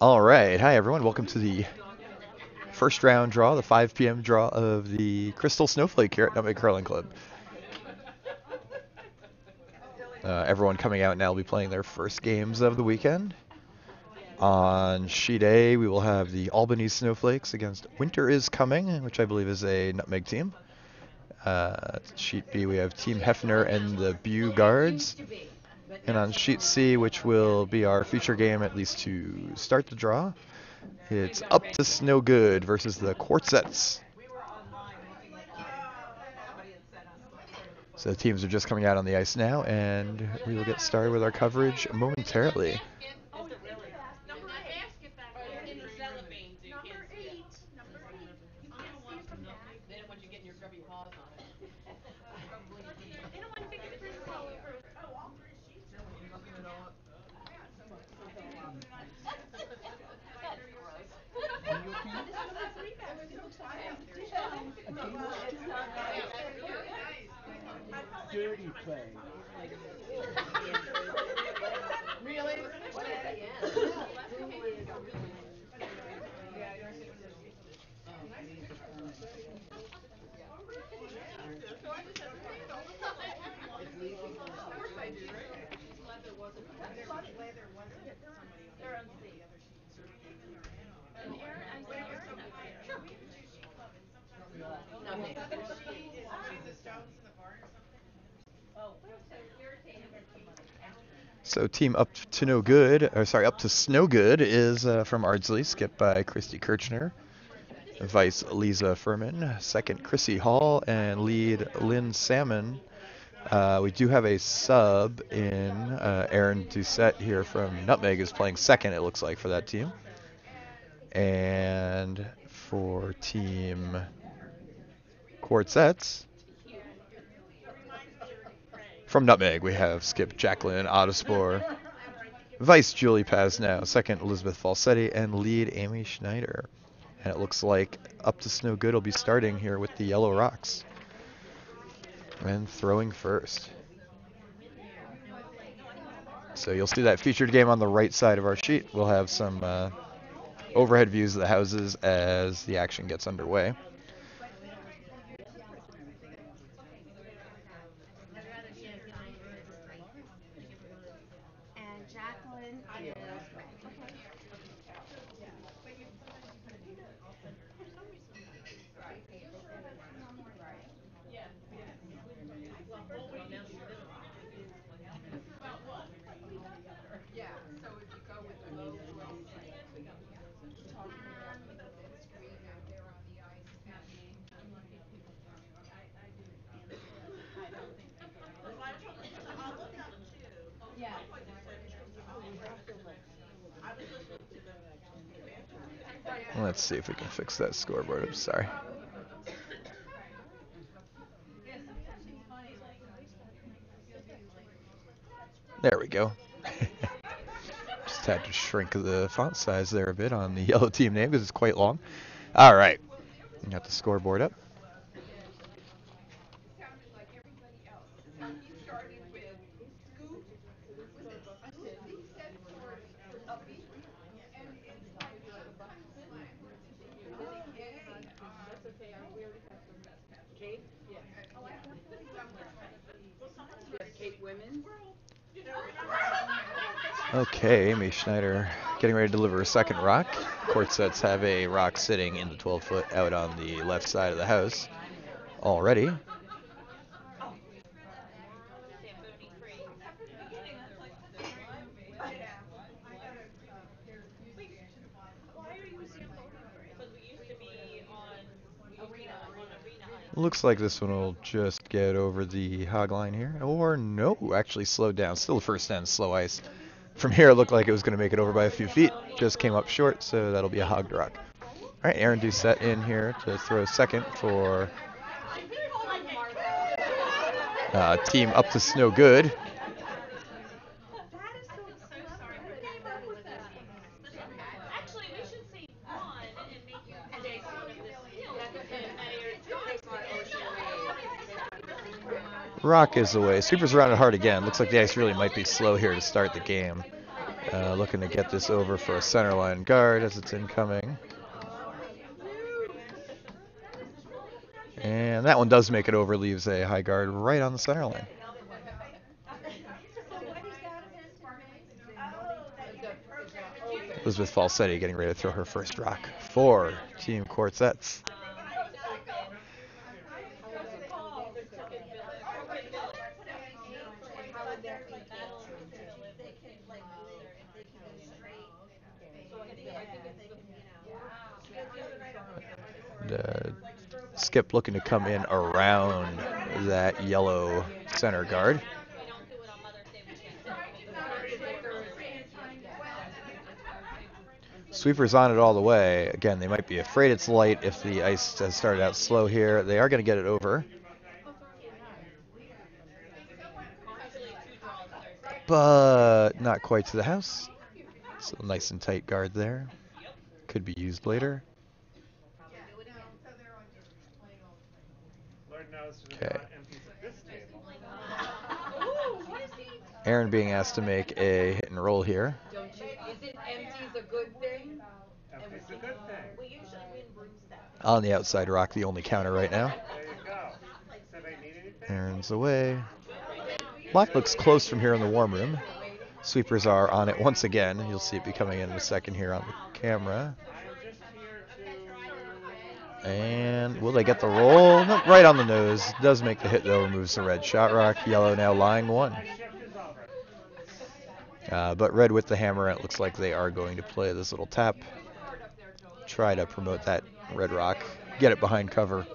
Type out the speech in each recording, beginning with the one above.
All right. Hi, everyone. Welcome to the first round draw, the 5 p.m. draw of the Crystal Snowflake here at Nutmeg Curling Club. Everyone coming out now will be playing their first games of the weekend. On sheet A, we will have the Albany Snowflakes against Winter is Coming, which I believe is a Nutmeg team. Sheet B, we have Team Heffner and the Beau Guards. And on sheet C, which will be our feature game, at least to start the draw, it's Up to Snow Good versus the Quartz-ets. So the teams are just coming out on the ice now, and we will get started with our coverage momentarily. Dirty play. Really? So team Up to No Good, or sorry, Up to Snow Good is from Ardsley, skipped by Christy Kirchner. Vice Lisa Furman, second Chrissy Hall, and lead Lynn Salmon. We do have a sub in Aaron Doucette here from Nutmeg is playing second, it looks like, for that team. And for team Quartz-ets, from Nutmeg, we have skip Jacqueline Ottospore, vice Julie Pasnow, second Elizabeth Falsetti, and lead Amy Schneider. And it looks like Up to Snow Good will be starting here with the Yellow Rocks. And throwing first. So you'll see that featured game on the right side of our sheet. We'll have some overhead views of the houses as the action gets underway. Let's see if we can fix that scoreboard. I'm sorry. There we go. Just had to shrink the font size there a bit on the yellow team name because it's quite long. All right. Got the scoreboard up. Okay, Amy Schneider getting ready to deliver a second rock. Quartz-ets have a rock sitting in the 12-foot out on the left side of the house already. Looks like this one will just get over the hog line here. Or no, actually slowed down. Still the first end, slow ice. From here, it looked like it was going to make it over by a few feet. Just came up short, so that'll be a hogged rock. All right, Aaron Doucette in here to throw second for team Up to Snow Good. Rock is away. Sweeper's around it hard again. Looks like the ice really might be slow here to start the game. Looking to get this over for a center line guard as it's incoming. And that one does make it over, leaves a high guard right on the center line. Elizabeth Falsetti getting ready to throw her first rock for Team Quartz-ets. Skip looking to come in around that yellow center guard. Sweepers on it all the way. Again, they might be afraid it's light if the ice has started out slow here. They are going to get it over. But not quite to the house. So nice and tight guard there. Could be used later. Okay. Aaron being asked to make a hit and roll here. Isn't empties a good thing? Empties a good thing. We usually win brooms that. On the outside rock, the only counter right now. There you go. So they need anything? Aaron's away. Black looks close from here in the warm room. Sweepers are on it once again. You'll see it be coming in a second here on the camera. And will they get the roll? Nope, right on the nose. Does make the hit though, removes the red shot rock. Yellow now line one. But red with the hammer, it looks like they are going to play this little tap. Try to promote that red rock. Get it behind cover.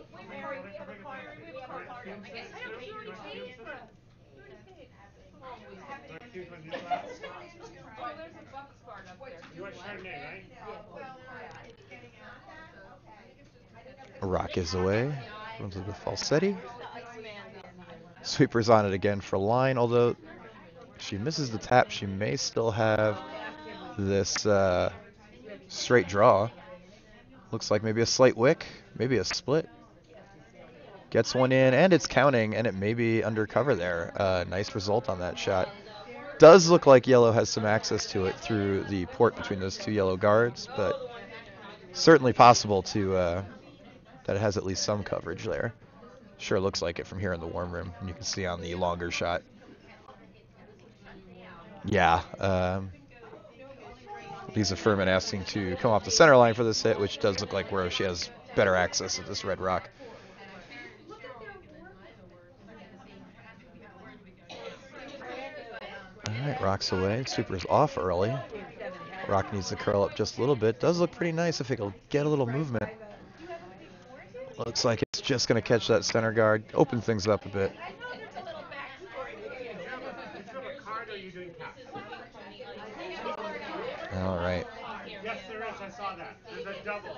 Rock is away. Comes with Falsetti. Sweeper's on it again for line, although she misses the tap. She may still have this straight draw. Looks like maybe a slight wick, maybe a split. Gets one in, and it's counting, and it may be undercover there. Nice result on that shot. Does look like yellow has some access to it through the port between those two yellow guards, but certainly possible to that it has at least some coverage there. Sure looks like it from here in the warm room, and you can see on the longer shot. Yeah, Lisa Furman asking to come off the center line for this hit, which does look like where she has better access at this red rock. All right, rock's away. Sweeper's off early. Rock needs to curl up just a little bit. Does look pretty nice if it will get a little movement. Looks like it's just going to catch that center guard, open things up a bit. All right. Yes, there is. I saw that. There's a double.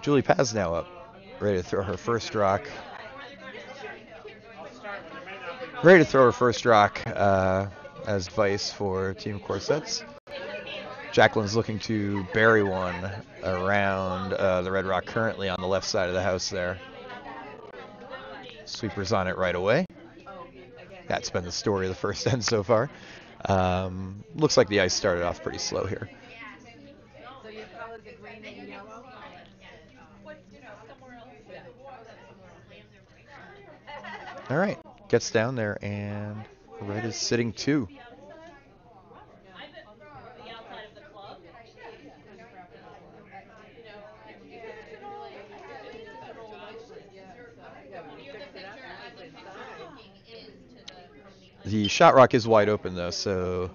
Julie Paz now up, ready to throw her first rock. Ready to throw her first rock as vice for Team Quartz-ets. Jacqueline's looking to bury one around the red rock currently on the left side of the house there. Sweeper's on it right away. That's been the story of the first end so far. Looks like the ice started off pretty slow here. So your colors are green and yellow? All right, gets down there, and red is sitting two. The shot rock is wide open though, so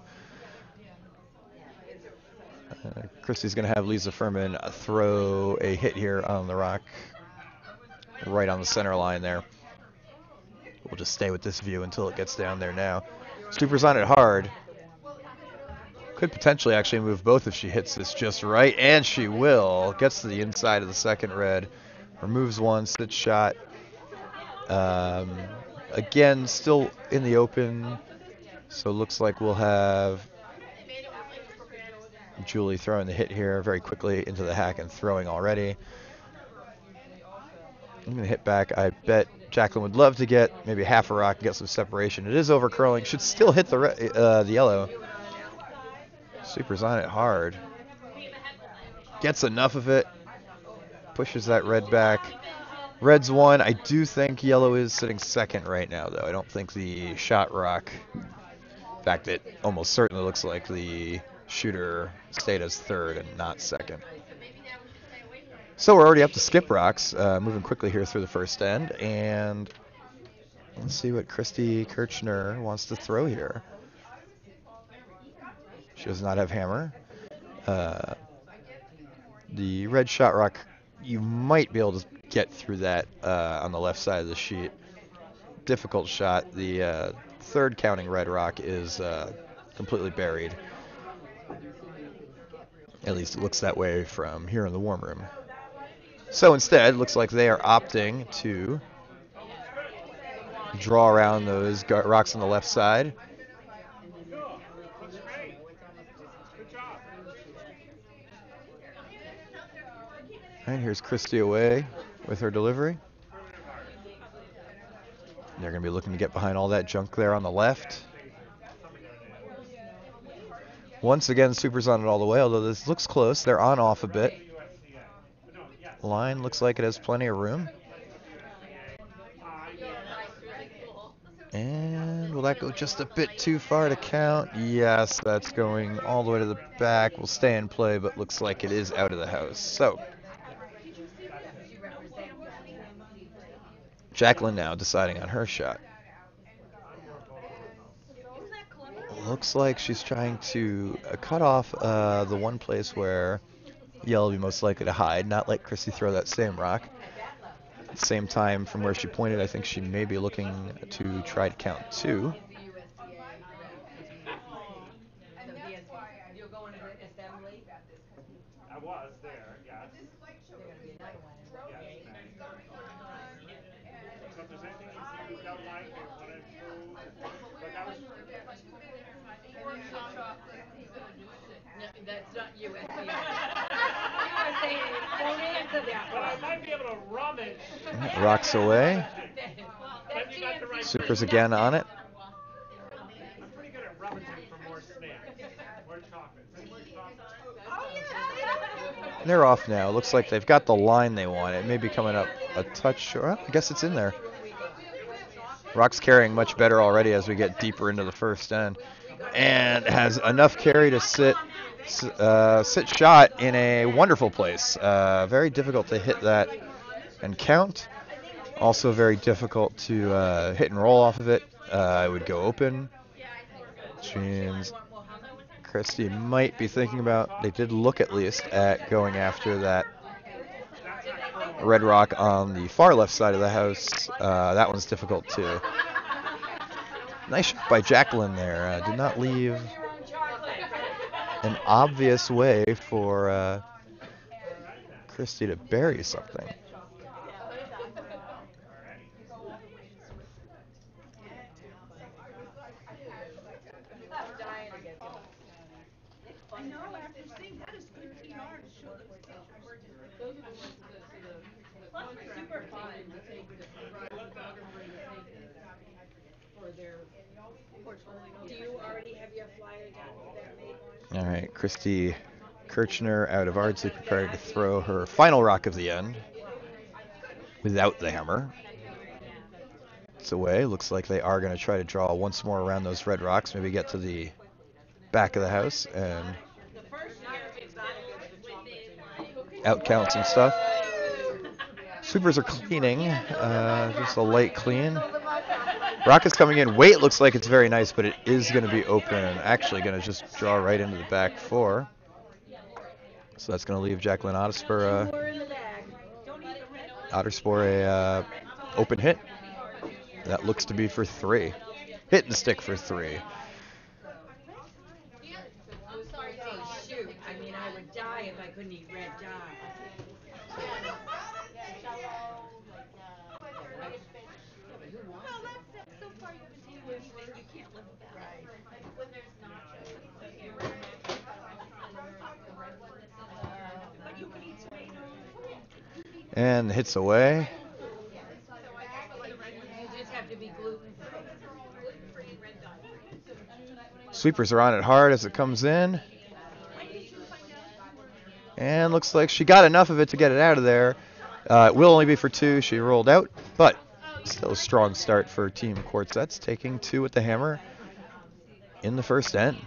Christy's going to have Lisa Furman throw a hit here on the rock, right on the center line there. We'll just stay with this view until it gets down there now. Sweeper's on it hard. Could potentially actually move both if she hits this just right, and she will. Gets to the inside of the second red, removes one, sit shot. Again, still in the open, so looks like we'll have Julie throwing the hit here very quickly into the hack and throwing already. I'm going to hit back. I bet Jacqueline would love to get maybe half a rock and get some separation. It is over curling. Should still hit the yellow. Super's on it hard. Gets enough of it. Pushes that red back. Red's won. I do think yellow is sitting second right now, though. I don't think the shot rock. In fact, it almost certainly looks like the shooter stayed as third and not second. So we're already up to skip rocks, moving quickly here through the first end, and let's see what Christy Kirchner wants to throw here. She does not have hammer. The red shot rock, you might be able to get through that on the left side of the sheet. Difficult shot. The third counting red rock is completely buried. At least it looks that way from here in the warm room. So instead, it looks like they are opting to draw around those rocks on the left side. And here's Christy away with her delivery. They're going to be looking to get behind all that junk there on the left. Once again, Super's on it all the way, although this looks close. They're on off a bit. Line looks like it has plenty of room. And will that go just a bit too far to count? Yes, that's going all the way to the back. Will stay in play, but looks like it is out of the house. So Jacqueline now deciding on her shot. Looks like she's trying to cut off the one place where yellow will be most likely to hide, not let Christy throw that same rock. At the same time, from where she pointed, I think she may be looking to try to count two. I was there, yes. So if there's anything you don't like or want to improve, but that was... No, that's not USDA. USDA, don't answer that But I one. might be able to rummage. Rocks away. Then you got the right Super's again on it. I'm pretty good at rummaging for more snacks. More chocolates. Any more chocolates? And they're off now. Looks like they've got the line they want. It may be coming up a touch short. Well, I guess it's in there. Rock's carrying much better already as we get deeper into the first end. And has enough carry to sit shot in a wonderful place. Very difficult to hit that and count. Also very difficult to hit and roll off of it. It would go open, which means Christy might be thinking about, they did look at least at going after that red rock on the far left side of the house. That one's difficult too. Nice shot by Jacqueline there. Did not leave an obvious way for Christy to bury something. Do you already have your flyer down for that made one? All right, Christy Kirchner out of artsy prepared to throw her final rock of the end without the hammer. It's away. Looks like they are going to try to draw once more around those red rocks, maybe get to the back of the house and out count some stuff. Supers are cleaning, just a light clean. Rock is coming in. Weight looks like it's very nice, but it is going to be open and actually going to just draw right into the back four. So that's going to leave Jacqueline Otterspur a open hit. That looks to be for three. Hit and stick for three. Oh, shoot. I mean, I would die if I couldn't eat red dye. And hits away. Sweepers are on it hard as it comes in. And looks like she got enough of it to get it out of there. It will only be for 2. She rolled out, but still a strong start for Team Quartz-ets, taking 2 with the hammer in the first end.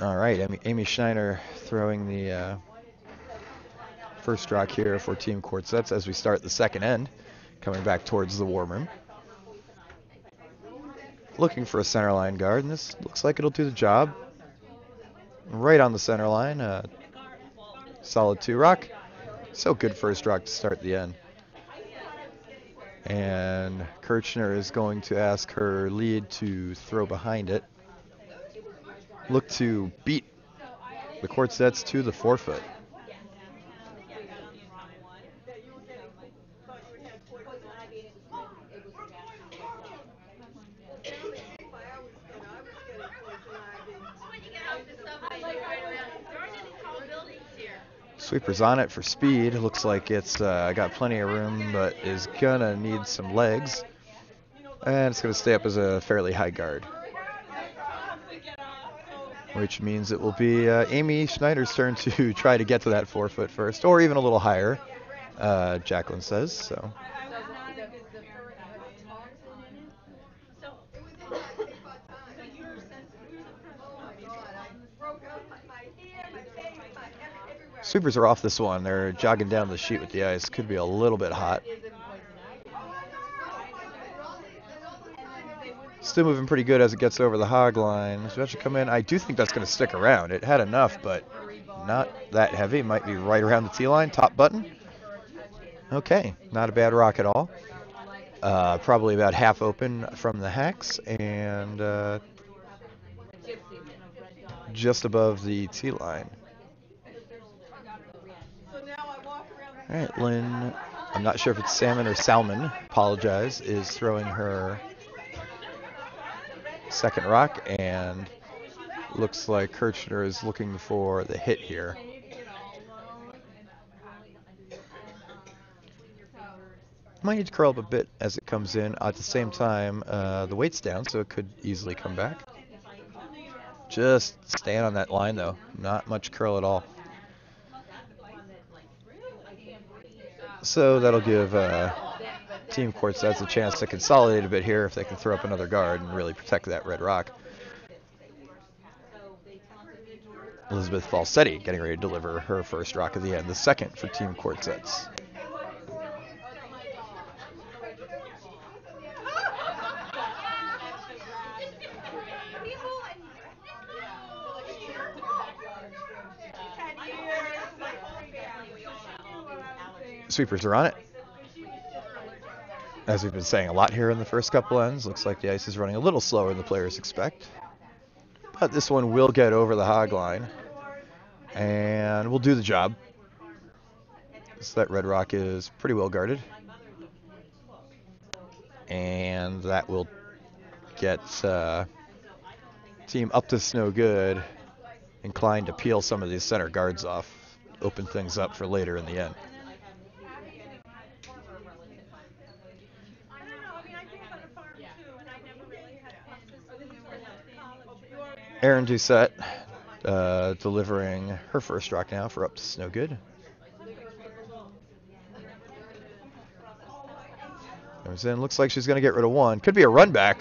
All right, Amy Schneider throwing the first rock here for Team Quartz-ets as we start the second end, coming back towards the warm room. Looking for a center line guard, and this looks like it'll do the job. Right on the center line, solid 2 rock. So good first rock to start the end. And Kirchner is going to ask her lead to throw behind it. Look to beat the Quartz-ets to the 4-foot. Sweeper's on it for speed. Looks like it's got plenty of room, but is gonna need some legs. And it's gonna stay up as a fairly high guard, which means it will be Amy Schneider's turn to try to get to that 4-foot first, or even a little higher, Jacqueline says. So. Sweepers are off this one. They're jogging down the sheet with the ice. Could be a little bit hot. Still moving pretty good as it gets over the hog line. So that should come in. I do think that's going to stick around. It had enough, but not that heavy. It might be right around the tee line. Top button. Okay, not a bad rock at all. Probably about half open from the hex and just above the tee line. All right, Lynn, I'm not sure if it's Salmon or Salmon, apologize, is throwing her second rock, and looks like Kirchner is looking for the hit here. Might need to curl up a bit as it comes in. At the same time, the weight's down, so it could easily come back. Just staying on that line, though. Not much curl at all. So that'll give Team Quartz-ets a chance to consolidate a bit here if they can throw up another guard and really protect that red rock. Elizabeth Falsetti getting ready to deliver her first rock of the end, the second for Team Quartz-ets. Sweepers are on it. As we've been saying a lot here in the first couple ends, looks like the ice is running a little slower than the players expect. But this one will get over the hog line and will do the job. So that red rock is pretty well guarded. And that will get team up to Snow Good inclined to peel some of these center guards off, open things up for later in the end. Erin Doucette delivering her first rock now for up to Snow Good. Comes in, looks like she's going to get rid of one. Could be a run back.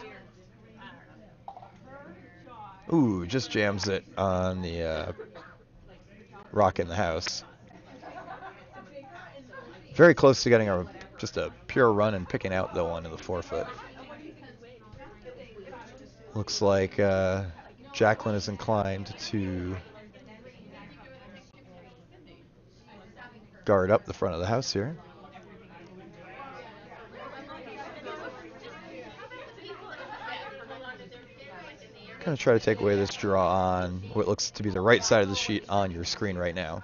Ooh, just jams it on the rock in the house. Very close to getting just a pure run and picking out the one in the 4-foot. Looks like Jacqueline is inclined to guard up the front of the house here. Going to try to take away this draw on what looks to be the right side of the sheet on your screen right now.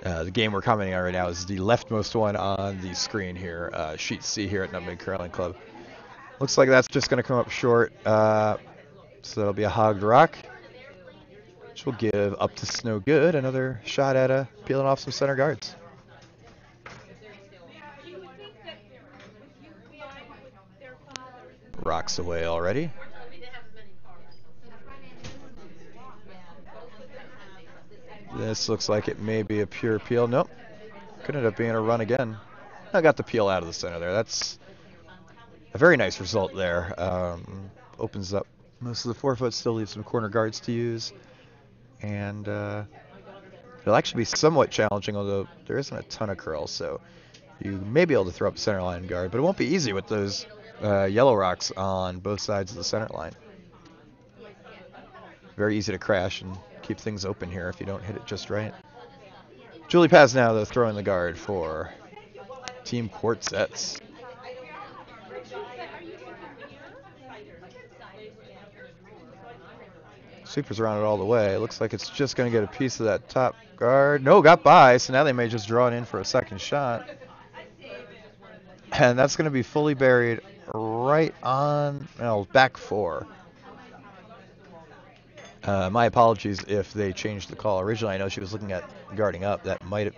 The game we're commenting on right now is the leftmost one on the screen here, sheet C here at Nutmeg Curling Club. Looks like that's just going to come up short, so that'll be a hogged rock, which will give up to Snow Good another shot at peeling off some center guards. Rocks away already. This looks like it may be a pure peel. Nope. Could end up being a run again. I got the peel out of the center there. That's a very nice result there. Opens up most of the forefoot, still leaves some corner guards to use. And it'll actually be somewhat challenging, although there isn't a ton of curls, so you may be able to throw up a center line guard, but it won't be easy with those yellow rocks on both sides of the center line. Very easy to crash and keep things open here if you don't hit it just right. Julie Paz now, though, throwing the guard for Team Quartz-ets. Sweepers around it all the way. Looks like it's just going to get a piece of that top guard. No, got by, so now they may just draw it in for a second shot. And that's going to be fully buried right on, well, back four. My apologies if they changed the call. Originally, I know she was looking at guarding up.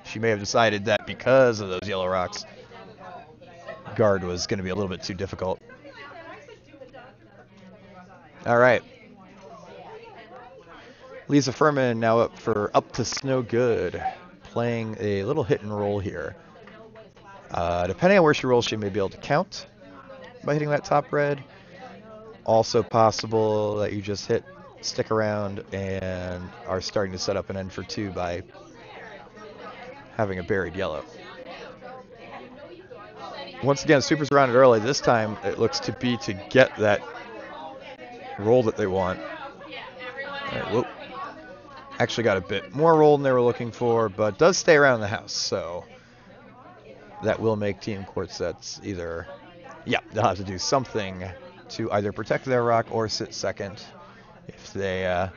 She may have decided that because of those yellow rocks, guard was going to be a little bit too difficult. All right. Lisa Furman now up for Up to Snow Good, playing a little hit and roll here. Depending on where she rolls, she may be able to count by hitting that top red. Also possible that you just stick around and are starting to set up an end for two by having a buried yellow. Once again, Sweepers around it early. This time it looks to be to get that roll that they want. All right, whoop. Actually got a bit more roll than they were looking for, but does stay around the house, so that will make Team Quartz-ets they'll have to do something to either protect their rock or sit second if they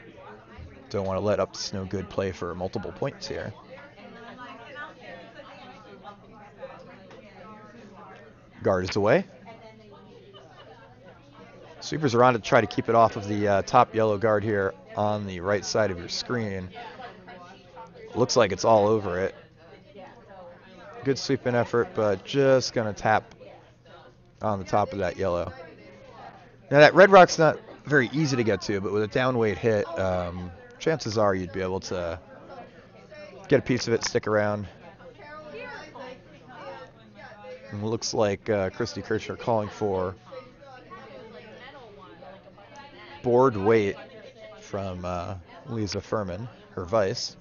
don't want to let Up to Snow Good play for multiple points here. Guard is away. Sweepers are on to try to keep it off of the top yellow guard here on the right side of your screen. Looks like it's all over it. Good sweeping effort, but just going to tap on the top of that yellow. Now that red rock's not very easy to get to, but with a downweight hit, chances are you'd be able to get a piece of it, stick around. And it looks like Christy Kirchner calling for board weight from Lisa Furman, her vice.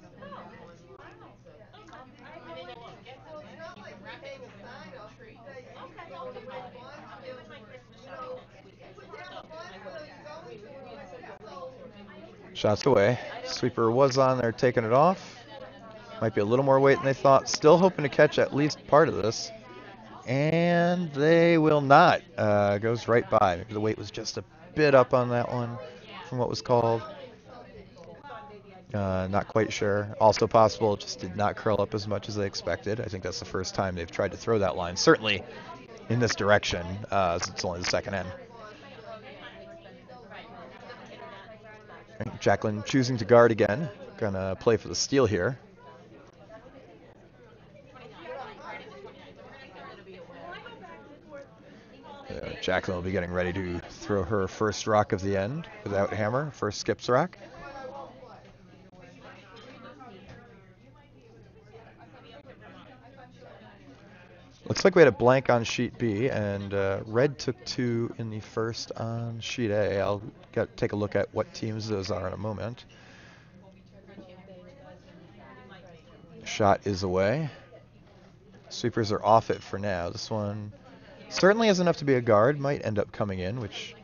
Shots away. Sweeper was on there taking it off. Might be a little more weight than they thought. Still hoping to catch at least part of this. And they will not. Goes right by. Maybe the weight was just a bit up on that one from what was called. Not quite sure. Also possible it just did not curl up as much as they expected. I think that's the first time they've tried to throw that line. Certainly in this direction, since it's only the second end. Jacqueline choosing to guard again. Gonna play for the steal here. Jacqueline will be getting ready to throw her first rock of the end without hammer. First skips rock. Looks like we had a blank on sheet B, and red took two in the first on sheet A. I'll take a look at what teams those are in a moment. Shot is away. Sweepers are off it for now. This one certainly has enough to be a guard. Might end up coming in, which,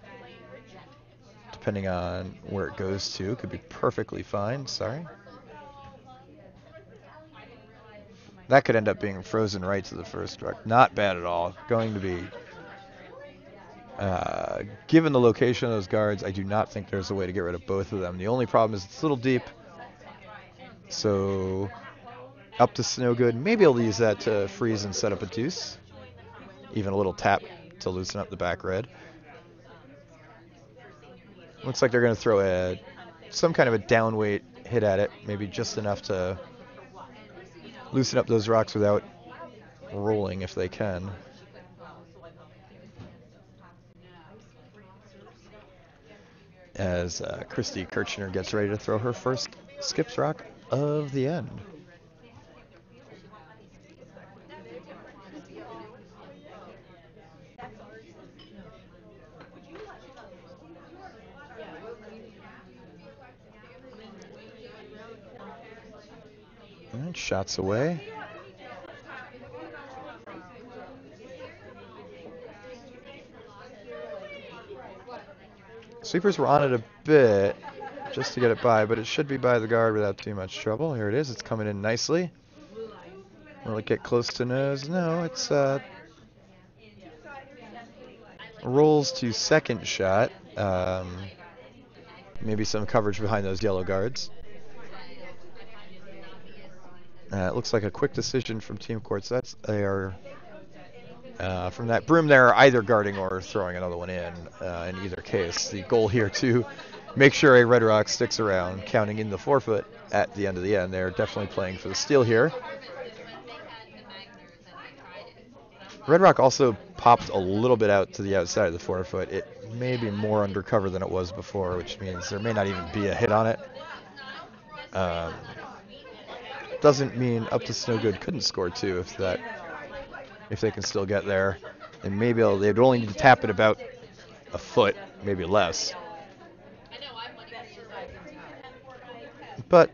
depending on where it goes to, could be perfectly fine. Sorry. That could end up being frozen right to the first rock. Not bad at all. Going to be... given the location of those guards, I do not think there's a way to get rid of both of them. The only problem is it's a little deep. So up to Snowgood. Maybe I'll use that to freeze and set up a deuce. Even a little tap to loosen up the back red. Looks like they're going to throw some kind of a downweight hit at it. Maybe just enough to loosen up those rocks without rolling if they can. As Christy Kirchner gets ready to throw her first skips rock of the end. And shots away. Sweepers were on it a bit just to get it by, but it should be by the guard without too much trouble. Here it is. It's coming in nicely. Will it get close to nose? No, it's rolls to second shot. Maybe some coverage behind those yellow guards. It looks like a quick decision from Team Quartz-ets. They are, from that broom, they're either guarding or throwing another one in either case. The goal here to make sure a red rock sticks around, counting in the forefoot at the end of the end. They're definitely playing for the steal here. Red rock also popped a little bit out to the outside of the forefoot. It may be more undercover than it was before, which means there may not even be a hit on it. Doesn't mean up to Snowgood couldn't score two if they can still get there. And maybe they'd only need to tap it about a foot, maybe less. But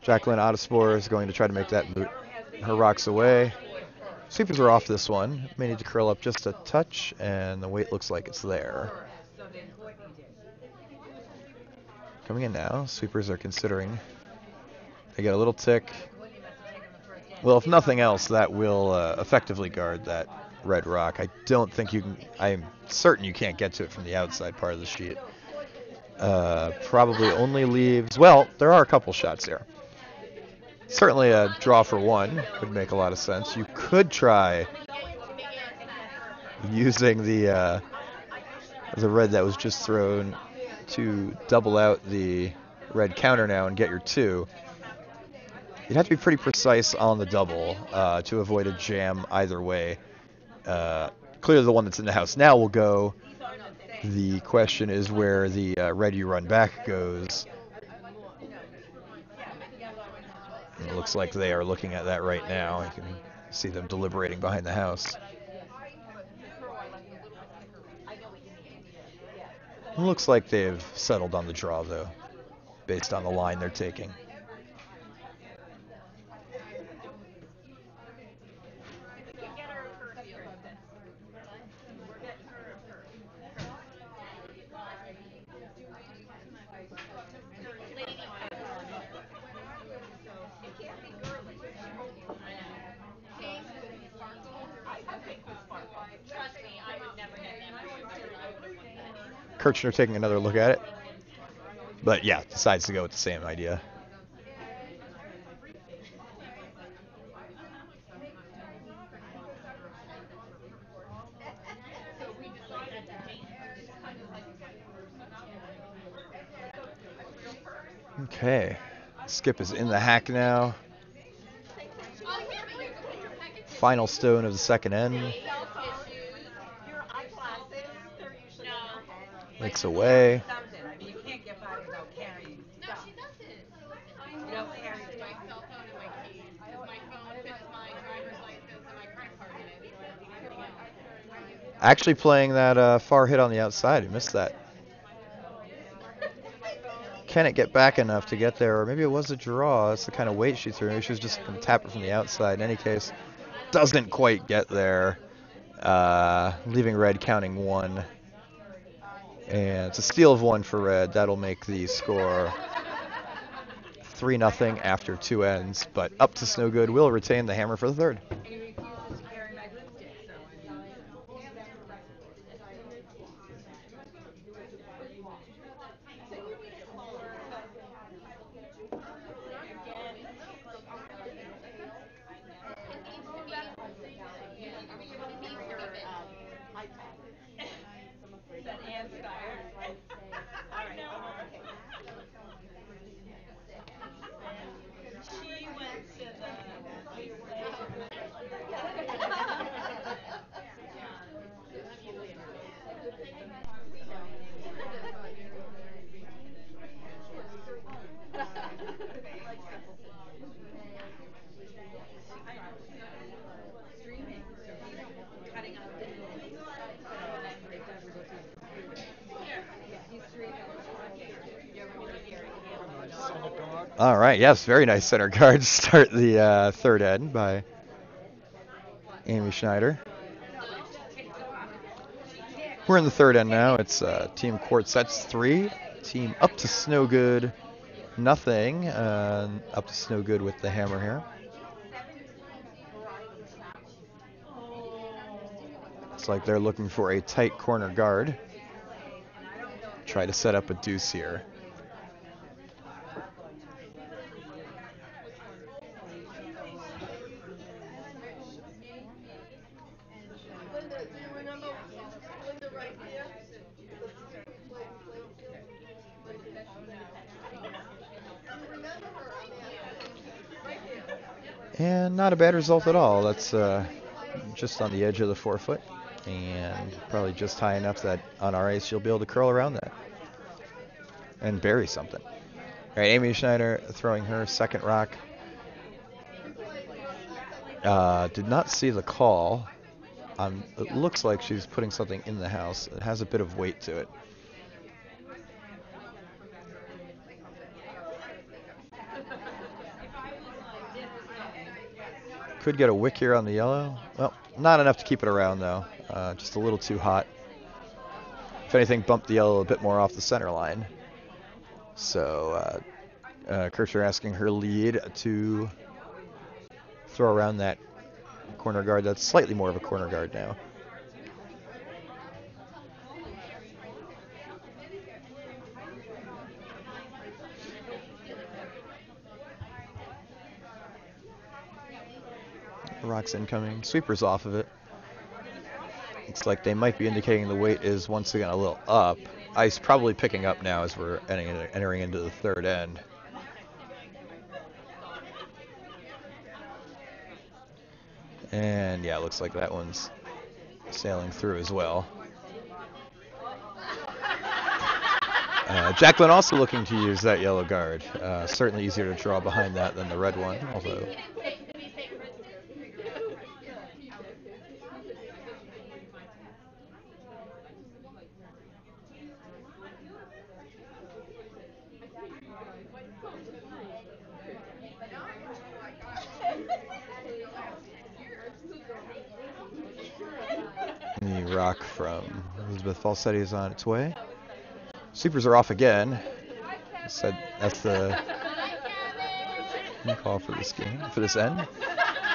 Jacqueline Ottaspore is going to try to make that moot. Her rocks away. Sweepers are off this one. May need to curl up just a touch, and the weight looks like it's there. Coming in now. Sweepers are considering. They get a little tick. Well, if nothing else, that will effectively guard that red rock. I don't think you can... I'm certain you can't get to it from the outside part of the sheet. Probably only leaves... Well, there are a couple shots here. Certainly a draw for one would make a lot of sense. You could try using the red that was just thrown to double out the red counter now and get your two. You'd have to be pretty precise on the double to avoid a jam either way. Clearly the one that's in the house now will go. The question is where the red you run back goes. And it looks like they are looking at that right now. You can see them deliberating behind the house. It looks like they've settled on the draw, though, based on the line they're taking. Kirchner taking another look at it. But yeah, decides to go with the same idea. Okay. Skip is in the hack now. Final stone of the second end. Makes away. Actually playing that far hit on the outside. He missed that. can it get back enough to get there? Or maybe it was a draw. That's the kind of weight she threw. Maybe she was just going to tap it from the outside. In any case, doesn't quite get there, leaving red counting 1. And it's a steal of 1 for red. That'll make the score 3-0 after 2 ends. But Up to Snowgood will retain the hammer for the third. All right, yes, very nice center guard to start the third end by Amy Schneider. We're in the third end now. It's Team Quartz-ets 3, Team Up to Snowgood nothing. Up to Snowgood with the hammer here. Looks like they're looking for a tight corner guard. Try to set up a deuce here. And not a bad result at all. That's just on the edge of the 4-foot, and probably just high enough that on our ice you'll be able to curl around that and bury something. All right, Amy Schneider throwing her second rock. Did not see the call. It looks like she's putting something in the house. It has a bit of weight to it. Could get a wick here on the yellow. Well, not enough to keep it around, though. Just a little too hot. If anything, bumped the yellow a bit more off the center line. So, Kircher asking her lead to throw around that corner guard. That's slightly more of a corner guard now. Rocks incoming. Sweeper's off of it. Looks like they might be indicating the weight is once again a little up. Ice probably picking up now as we're entering into the third end. And yeah, looks like that one's sailing through as well. Jacqueline also looking to use that yellow guard. Certainly easier to draw behind that than the red one, although... The rock from Elizabeth Falsetti is on its way. Sweepers are off again. Said that's the call for this game, for this end.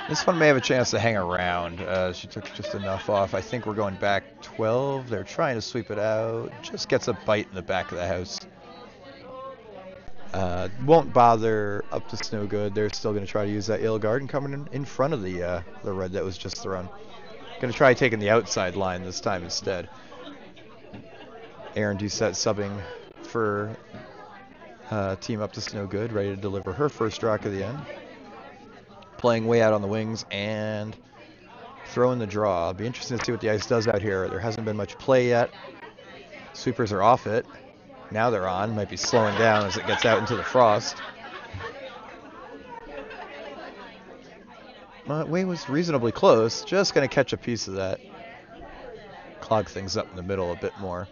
This one may have a chance to hang around. She took just enough off. I think we're going back 12. They're trying to sweep it out. Just gets a bite in the back of the house. Won't bother Up to Snowgood. They're still going to try to use that yellow guard and coming in front of the red that was just thrown. Going to try taking the outside line this time instead. Erin Doucette subbing for Team Up to Snowgood, ready to deliver her first rock of the end. Playing way out on the wings and throwing the draw. It'll be interesting to see what the ice does out here. There hasn't been much play yet. Sweepers are off it. Now they're on. Might be slowing down as it gets out into the frost. Way was reasonably close. Just going to catch a piece of that. Clog things up in the middle a bit more.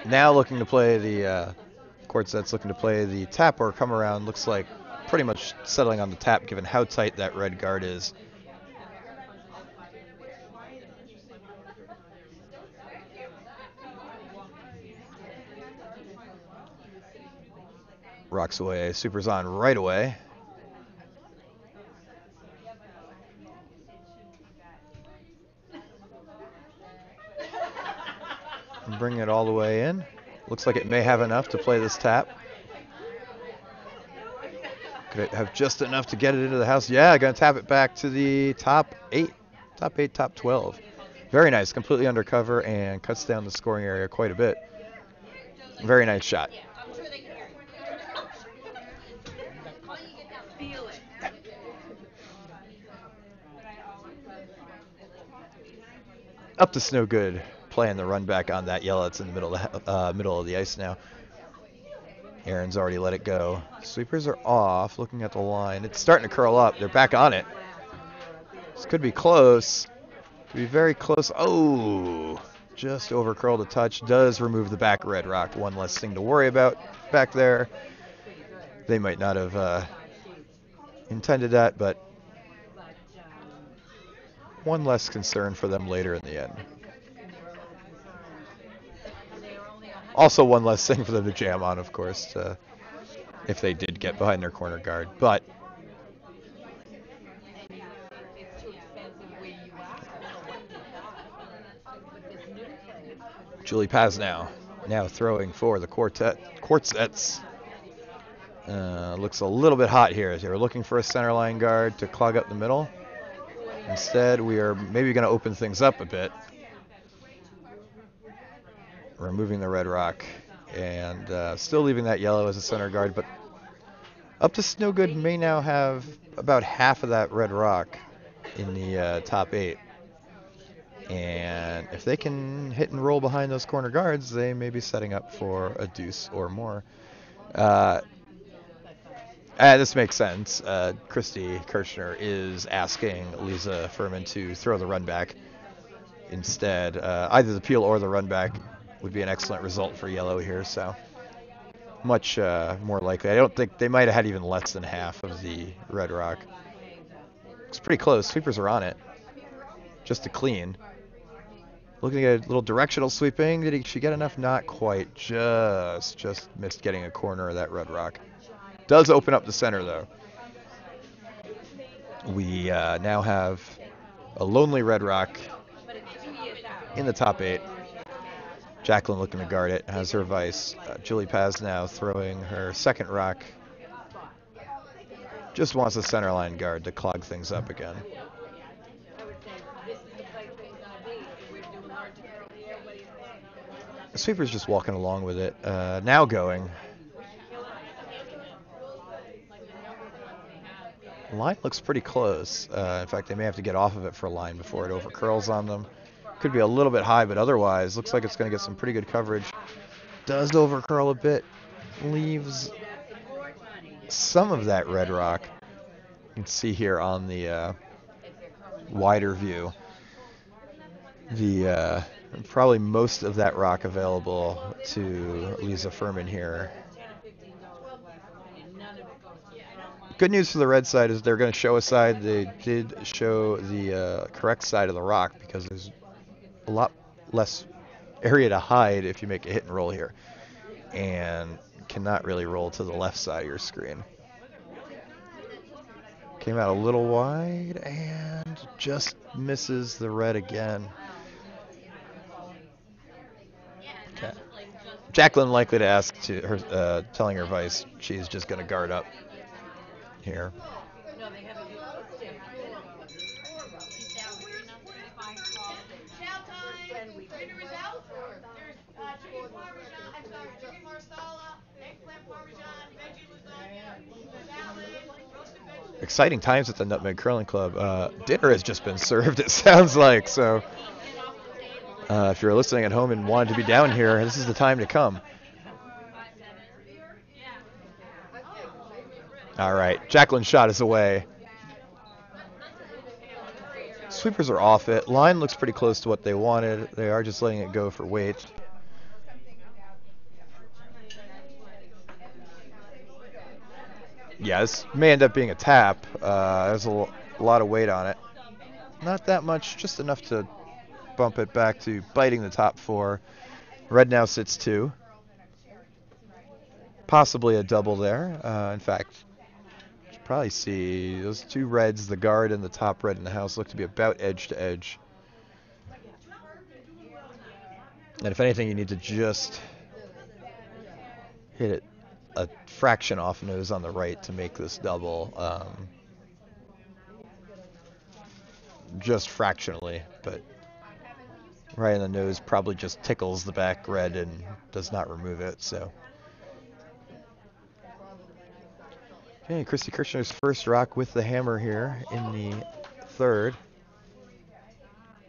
Now looking to play the Quartz-ets looking to play the tap or come around. Looks like pretty much settling on the tap given how tight that red guard is. Rocks away, supers on right away. And bring it all the way in. Looks like it may have enough to play this tap. Could it have just enough to get it into the house? Yeah, gonna tap it back to the top 8. Top 8, top 12. Very nice, completely undercover and cuts down the scoring area quite a bit. Very nice shot. Up to Snow Good, playing the run back on that yellow. It's in the middle of the ice now. Aaron's already let it go. Sweepers are off, looking at the line. It's starting to curl up. They're back on it. This could be close. Could be very close. Oh, just over curled a touch. Does remove the back red rock. One less thing to worry about back there. They might not have intended that, but one less concern for them later in the end. Also one less thing for them to jam on, of course, if they did get behind their corner guard. But Julie Pasnow now throwing for the Quartz-ets. Looks a little bit hot here. They were looking for a center line guard to clog up the middle. Instead, we are maybe going to open things up a bit. Removing the red rock and still leaving that yellow as a center guard, but Up to Snow Good may now have about half of that red rock in the top 8. And if they can hit and roll behind those corner guards, they may be setting up for a deuce or more. This makes sense. Christy Kirchner is asking Lisa Furman to throw the run back instead. Either the peel or the run back would be an excellent result for yellow here, so much more likely. I don't think they might have had even less than half of the red rock. It's pretty close. Sweepers are on it. Just to clean. Looking at a little directional sweeping. Did she get enough? Not quite. Just missed getting a corner of that red rock. Does open up the center, though. We now have a lonely red rock in the top 8. Jacqueline looking to guard it, has her vice. Julie Paz now throwing her second rock. Just wants a center line guard to clog things up again. The sweeper's just walking along with it. Now going. The line looks pretty close. In fact, they may have to get off of it for a line before it overcurls on them. Could be a little bit high, but otherwise looks like it's going to get some pretty good coverage. Does overcurl a bit. Leaves some of that red rock. You can see here on the wider view. The probably most of that rock available to Lisa Furman here. Good news for the red side is they're going to show a side. They did show the correct side of the rock because there's a lot less area to hide if you make a hit and roll here, and cannot really roll to the left side of your screen. Came out a little wide and just misses the red again. Okay. Jacqueline likely to ask to her, telling her vice she's just going to guard up here. Exciting times at the Nutmeg Curling Club. Dinner has just been served, it sounds like. So if you're listening at home and wanted to be down here, this is the time to come. All right, Jacqueline's shot is away. Sweepers are off it. Line looks pretty close to what they wanted. They are just letting it go for weight. Yeah, this may end up being a tap. There's a lot of weight on it. Not that much, just enough to bump it back to biting the top four. Red now sits 2. Possibly a double there. In fact, you should probably see those 2 reds, the guard and the top red in the house, look to be about edge to edge. And if anything, you need to just hit it a fraction off nose on the right to make this double. Just fractionally, but right in the nose probably just tickles the back red and does not remove it. So, okay, Christy Kirchner's first rock with the hammer here in the third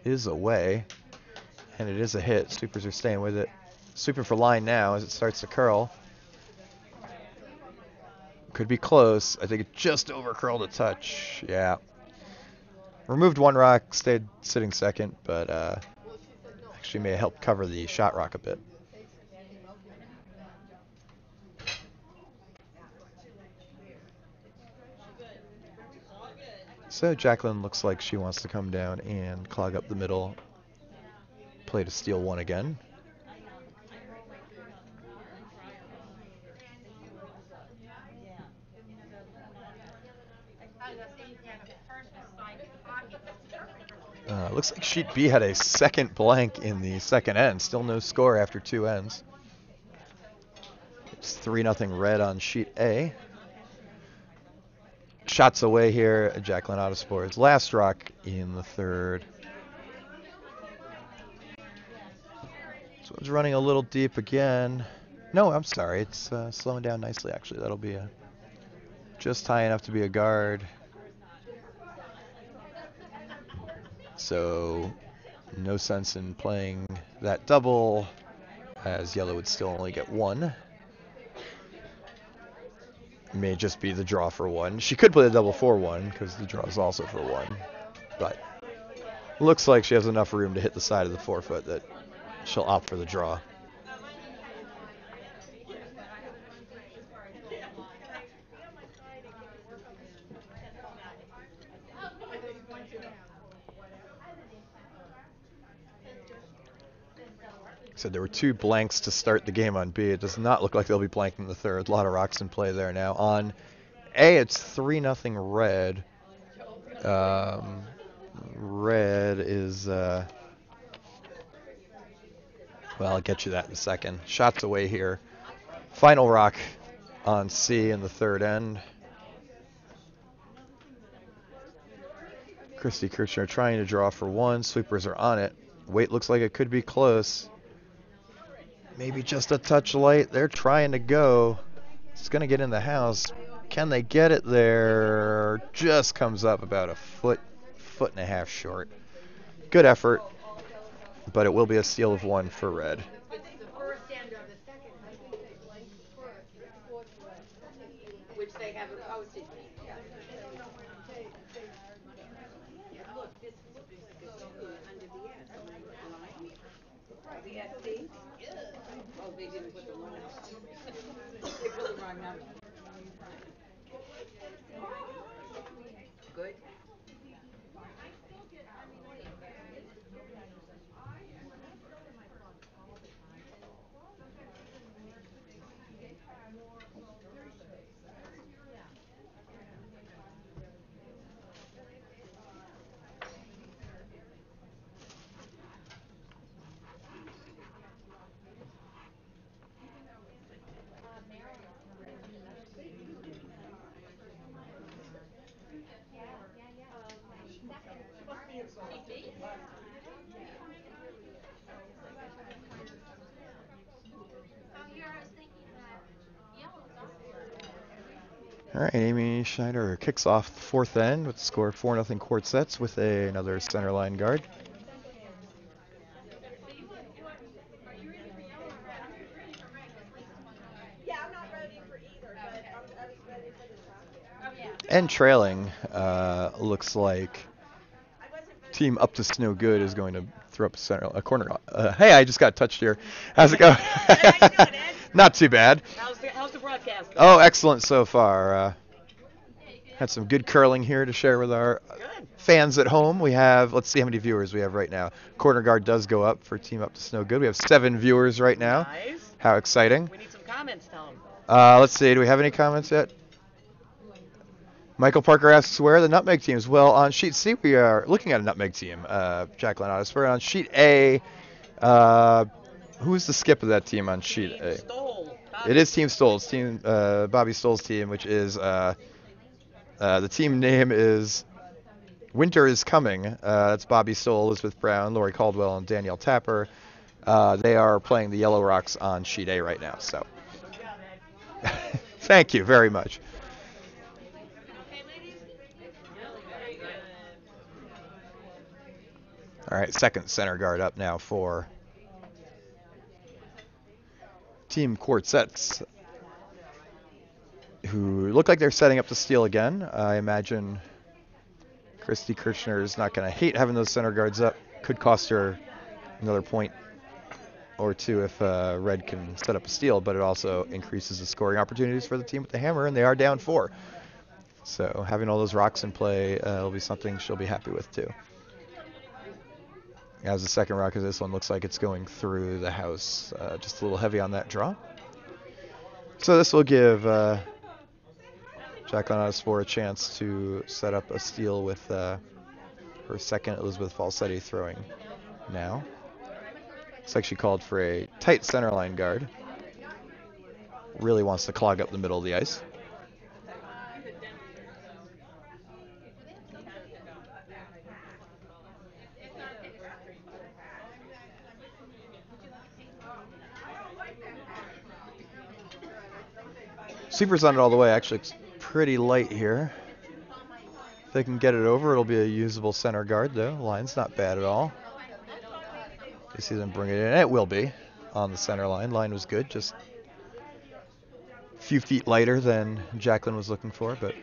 is away, and it is a hit. Supers are staying with it. Super for line now as it starts to curl. Could be close. I think it just over curled a touch. Yeah. Removed 1 rock, stayed sitting second, but actually may help cover the shot rock a bit. So Jacqueline looks like she wants to come down and clog up the middle, play to steal 1 again. Looks like sheet B had a second blank in the second end. Still no score after 2 ends. It's 3-0 red on sheet A. Shots away here, Jacqueline Autospor's last rock in the third. This one's running a little deep again. No, I'm sorry. It's slowing down nicely, actually. That'll be just high enough to be a guard. So no sense in playing that double, as yellow would still only get 1. May just be the draw for 1. She could play the double for 1 because the draw is also for 1. But looks like she has enough room to hit the side of the 4-foot that she'll opt for the draw. So there were 2 blanks to start the game on B. It does not look like they'll be blanking the third. A lot of rocks in play there now. On A, it's 3-0 red. Red is, well, I'll get you that in a second. Shots away here. Final rock on C in the third end. Christy Kirchner trying to draw for 1. Sweepers are on it. Weight looks like it could be close. Maybe just a touch light. They're trying to go. It's going to get in the house. Can they get it there? Just comes up about a foot and a half short. Good effort, but it will be a steal of 1 for red. Which they haven't posted. Oh, they didn't put the one out. They put the wrong number. Good. All right, Amy Schneider kicks off the 4th end with the score 4-0 Quartz-ets with another center line guard. And trailing, looks like team up to Snow Good is going to throw up a corner. Hey, I just got touched here. How's it going? How you doing, Ed? Not too bad. How's the broadcast? Oh, excellent so far. Had some good curling here to share with our fans at home. We have, let's see how many viewers we have right now. Corner guard does go up for Team Up to Snow Good. We have 7 viewers right now. Nice. How exciting. We need some comments, tell them. Let's see, do we have any comments yet? Michael Parker asks, where are the Nutmeg teams? Well, on sheet C, we are looking at a Nutmeg team, Jacqueline Otis. We're on sheet A. Who's the skip of that team on sheet A? Stoll. It is Team Stoll's team, Bobby Stoll's team, which is, the team name is Winter is Coming. That's Bobby Stoll, Elizabeth Brown, Lori Caldwell, and Danielle Tapper. They are playing the Yellow Rocks on sheet A right now, so. Thank you very much. All right, second center guard up now for Team Quartz-ets, who look like they're setting up to steal again. I imagine Christy Kirchner is not going to hate having those center guards up. Could cost her another point or two if Red can set up a steal, but it also increases the scoring opportunities for the team with the hammer, and they are down 4. So having all those rocks in play will be something she'll be happy with too. As the second rock of this one looks like it's going through the house, just a little heavy on that draw. So this will give Jacqueline Otis a chance to set up a steal with her second, Elizabeth Falsetti, throwing now. Looks like she called for a tight center line guard. Really wants to clog up the middle of the ice. Sweeper's on it all the way. Actually, it's pretty light here. If they can get it over, it'll be a usable center guard, though. Line's not bad at all. You see them bring it in. It will be on the center line. Line was good, just a few feet lighter than Jacqueline was looking for. But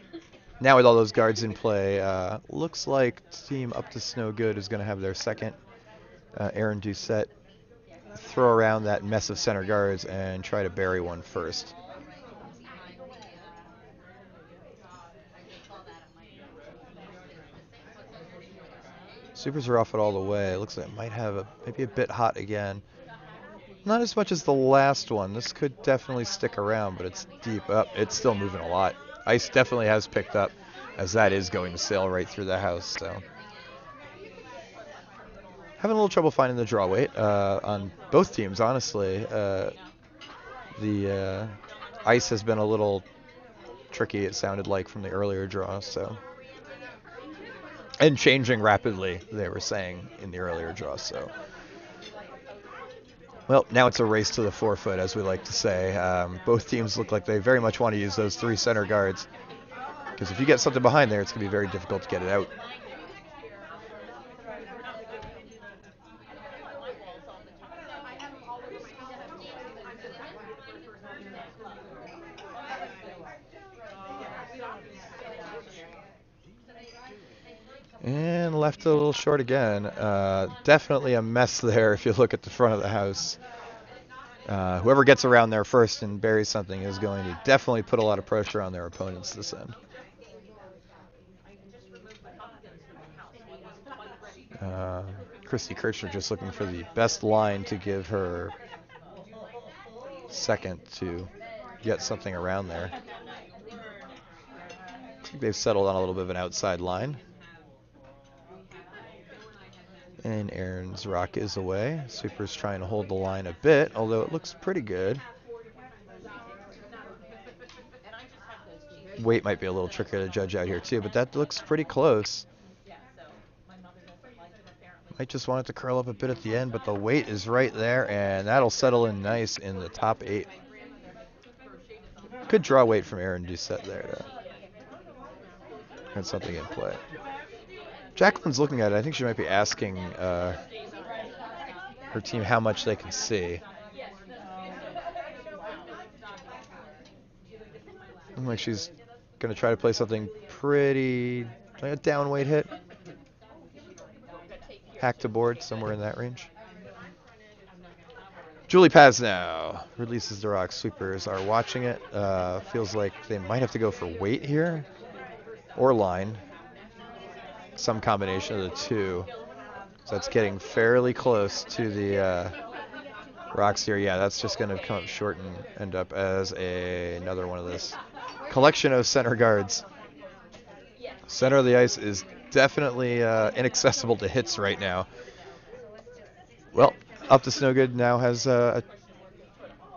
now with all those guards in play, looks like Team Up to Snow Good is going to have their second. Aaron Doucette throw around that mess of center guards and try to bury one first. Supers are off it all the way. It looks like it might have maybe a bit hot again. Not as much as the last one. This could definitely stick around, but it's deep up. It's still moving a lot. Ice definitely has picked up, as that is going to sail right through the house. So having a little trouble finding the draw weight on both teams, honestly. The ice has been a little tricky, it sounded like, from the earlier draw. So. And changing rapidly, they were saying in the earlier draw. So, well, now it's a race to the 4 foot, as we like to say. Both teams look like they very much want to use those 3 center guards, because if you get something behind there, it's going to be very difficult to get it out. And left a little short again. Definitely a mess there if you look at the front of the house. Whoever gets around there first and buries something is going to definitely put a lot of pressure on their opponents this end. Christy Kirchner just looking for the best line to give her second to get something around there. I think they've settled on a little bit of an outside line. And Aaron's rock is away. Super's trying to hold the line a bit, although it looks pretty good. Weight might be a little trickier to judge out here too, but that looks pretty close. Might just want it to curl up a bit at the end, but the weight is right there, and that'll settle in nice in the top 8. Good draw weight from Aaron Doucette there, though. Got something in play. Jacqueline's looking at it. I think she might be asking her team how much they can see. Looks like she's going to try to play something pretty, like a down weight hit. Hack to board, somewhere in that range. Julie Pasnow releases the rock. Sweepers are watching it. Feels like they might have to go for weight here. or line. Some combination of the two. So that's getting fairly close to the rocks here. Yeah, that's just going to come up short and end up as another one of this collection of center guards. Center of the ice is definitely inaccessible to hits right now. Well, Up to Snowgood now has a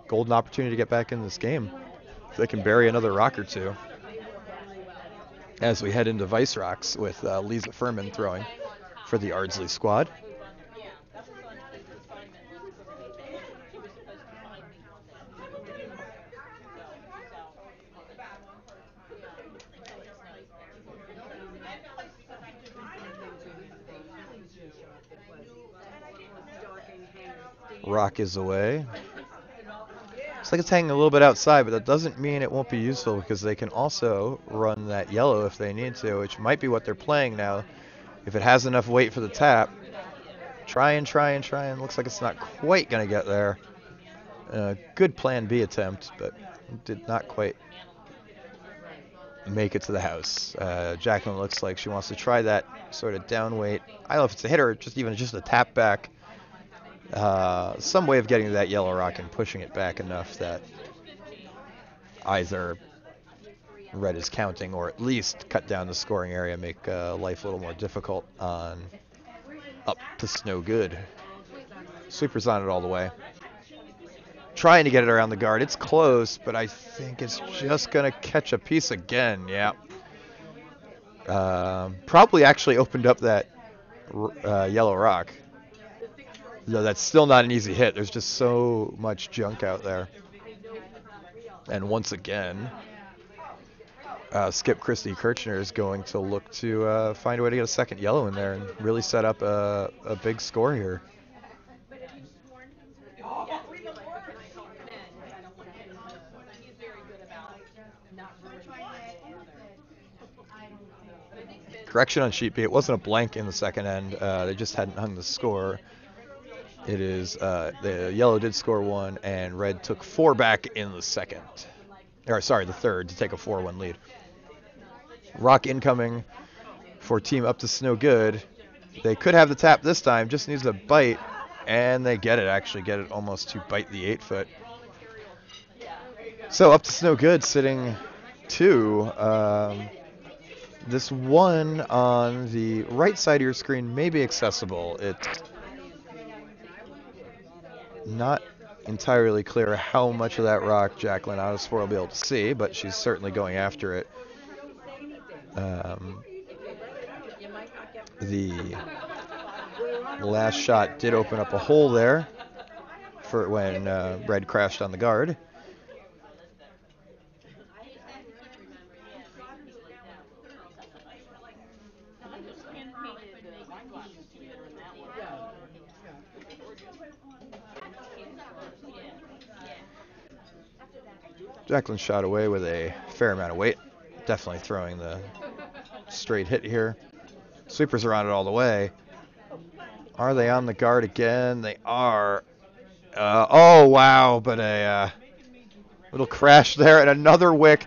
golden opportunity to get back in this game. If they can bury another rock or two as we head into Vice Rocks with Lisa Furman throwing for the Ardsley squad. Rock is away. Looks like it's hanging a little bit outside, but that doesn't mean it won't be useful because they can also run that yellow if they need to, which might be what they're playing now. If it has enough weight for the tap, try and. Looks like it's not quite going to get there. Good plan B attempt, but did not quite make it to the house. Jacqueline looks like she wants to try that sort of down weight. I don't know if it's a hit or just a tap back. Some way of getting to that yellow rock and pushing it back enough that either red is counting or at least cut down the scoring area, make life a little more difficult on Up to Snowgood. Sweeper's on it all the way. Trying to get it around the guard. It's close, but I think it's just going to catch a piece again. Yeah. Probably actually opened up that yellow rock. Though that's still not an easy hit. There's just so much junk out there. And once again, Skip Christy Kirchner is going to look to find a way to get a second yellow in there and really set up a big score here. Correction on sheet B, it wasn't a blank in the second end. They just hadn't hung the score. It is, the yellow did score 1, and red took 4 back in the second. Or, sorry, the third, to take a 4-1 lead. Rock incoming for team Up to Snowgood. They could have the tap this time, just needs a bite, and they get it almost to bite the 8-foot. So, Up to Snowgood sitting 2. This one on the right side of your screen may be accessible. It's not entirely clear how much of that rock Jacqueline Ottisford will be able to see, but she's certainly going after it. The last shot did open up a hole there for when red crashed on the guard. Jacqueline shot away with a fair amount of weight. Definitely throwing the straight hit here. Sweepers are on it all the way. Are they on the guard again? They are. Oh, wow. But a little crash there and another wick.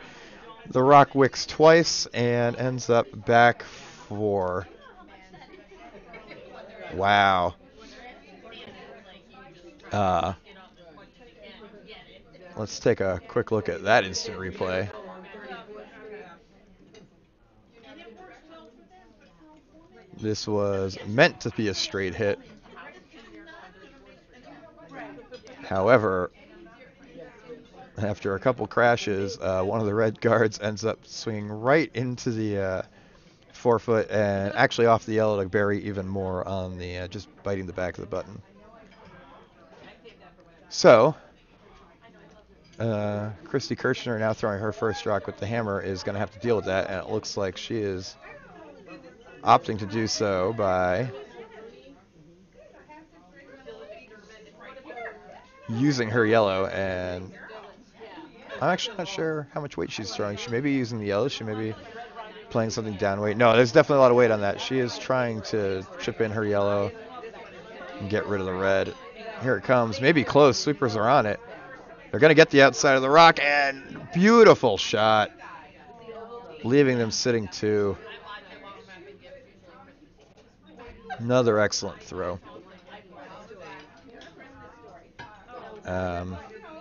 The rock wicks twice and ends up back 4. Wow. Let's take a quick look at that instant replay. This was meant to be a straight hit. However, after a couple crashes, one of the red guards ends up swinging right into the 4-foot and actually off the yellow to bury even more on the just biting the back of the button. So, Christy Kirchner, now throwing her first rock with the hammer, is going to have to deal with that, and it looks like she is opting to do so by using her yellow, and I'm actually not sure how much weight she's throwing. She may be using the yellow. She may be playing something down weight. No, there's definitely a lot of weight on that. She is trying to chip in her yellow and get rid of the red. Here it comes. Maybe close. Sweepers are on it. They're going to get the outside of the rock, and beautiful shot. leaving them sitting 2. Another excellent throw.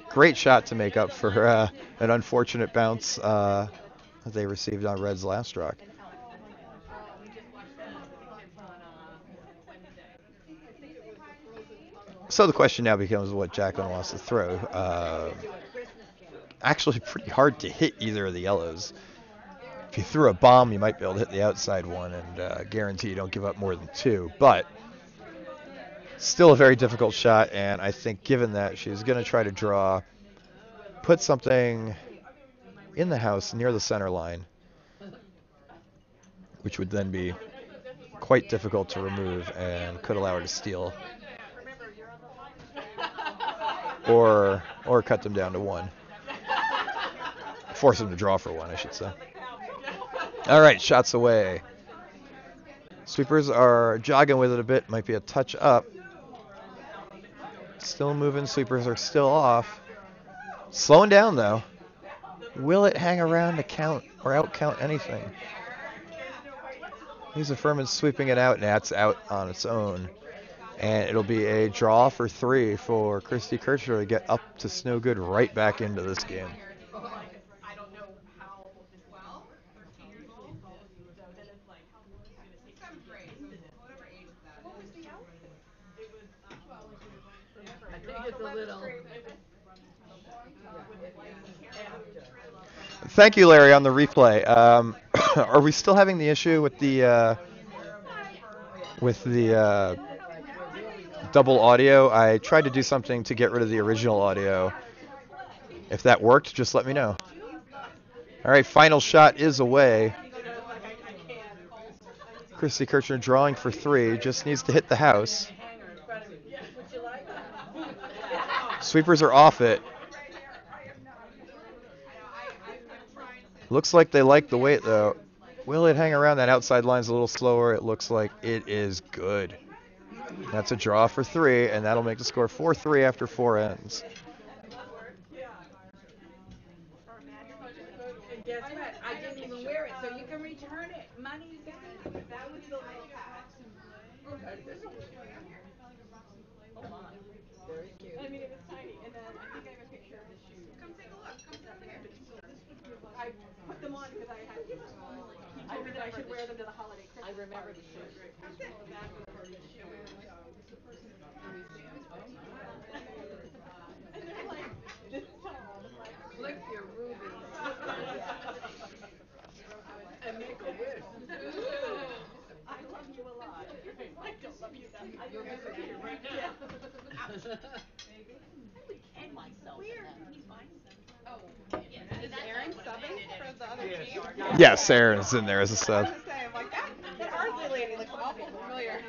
Great shot to make up for an unfortunate bounce that they received on Red's last rock. So the question now becomes what Jacqueline wants to throw. Actually pretty hard to hit either of the yellows. If you threw a bomb, you might be able to hit the outside one and guarantee you don't give up more than 2. But still a very difficult shot, and I think given that, she's going to try to put something in the house near the center line, which would then be quite difficult to remove and could allow her to steal. Or cut them down to 1. Force them to draw for 1, I should say. All right, shots away. Sweepers are jogging with it a bit. Might be a touch up. Still moving. Sweepers are still off. Slowing down, though. Will it hang around to count or out-count anything? Lisa Furman's sweeping it out, and that's out on its own. And it'll be a draw for 3 for Christy Kirchner to get up to Snowgood right back into this game. Thank you, Larry, on the replay. Are we still having the issue with the double audio? I tried to do something to get rid of the original audio. If that worked, just let me know. All right, final shot is away. Christy Kirchner drawing for 3. Just needs to hit the house. Sweepers are off it. Looks like they like the weight, though. Will it hang around? That outside line's a little slower. It looks like it is good. That's a draw for 3, and that'll make the score 4-3 after 4 ends. And guess what? I didn't even wear it, so you can return it. Money back. That was the life hack. Very cute. I mean, it was tiny, and then I think I have a picture of the shoes. Come take a look. Come down here. I put them on because I had. He told me that I should wear them to the holiday Christmas. I remember the shoes. And they're like this tall. Flip your rubies. And make a wish. I love you a lot. I don't love you that much. You'll miss it right now. Is Aaron subbing for the other team? Yes, Aaron's in there as a sub. I was saying, I'm like, that Ardley lady looks awful familiar.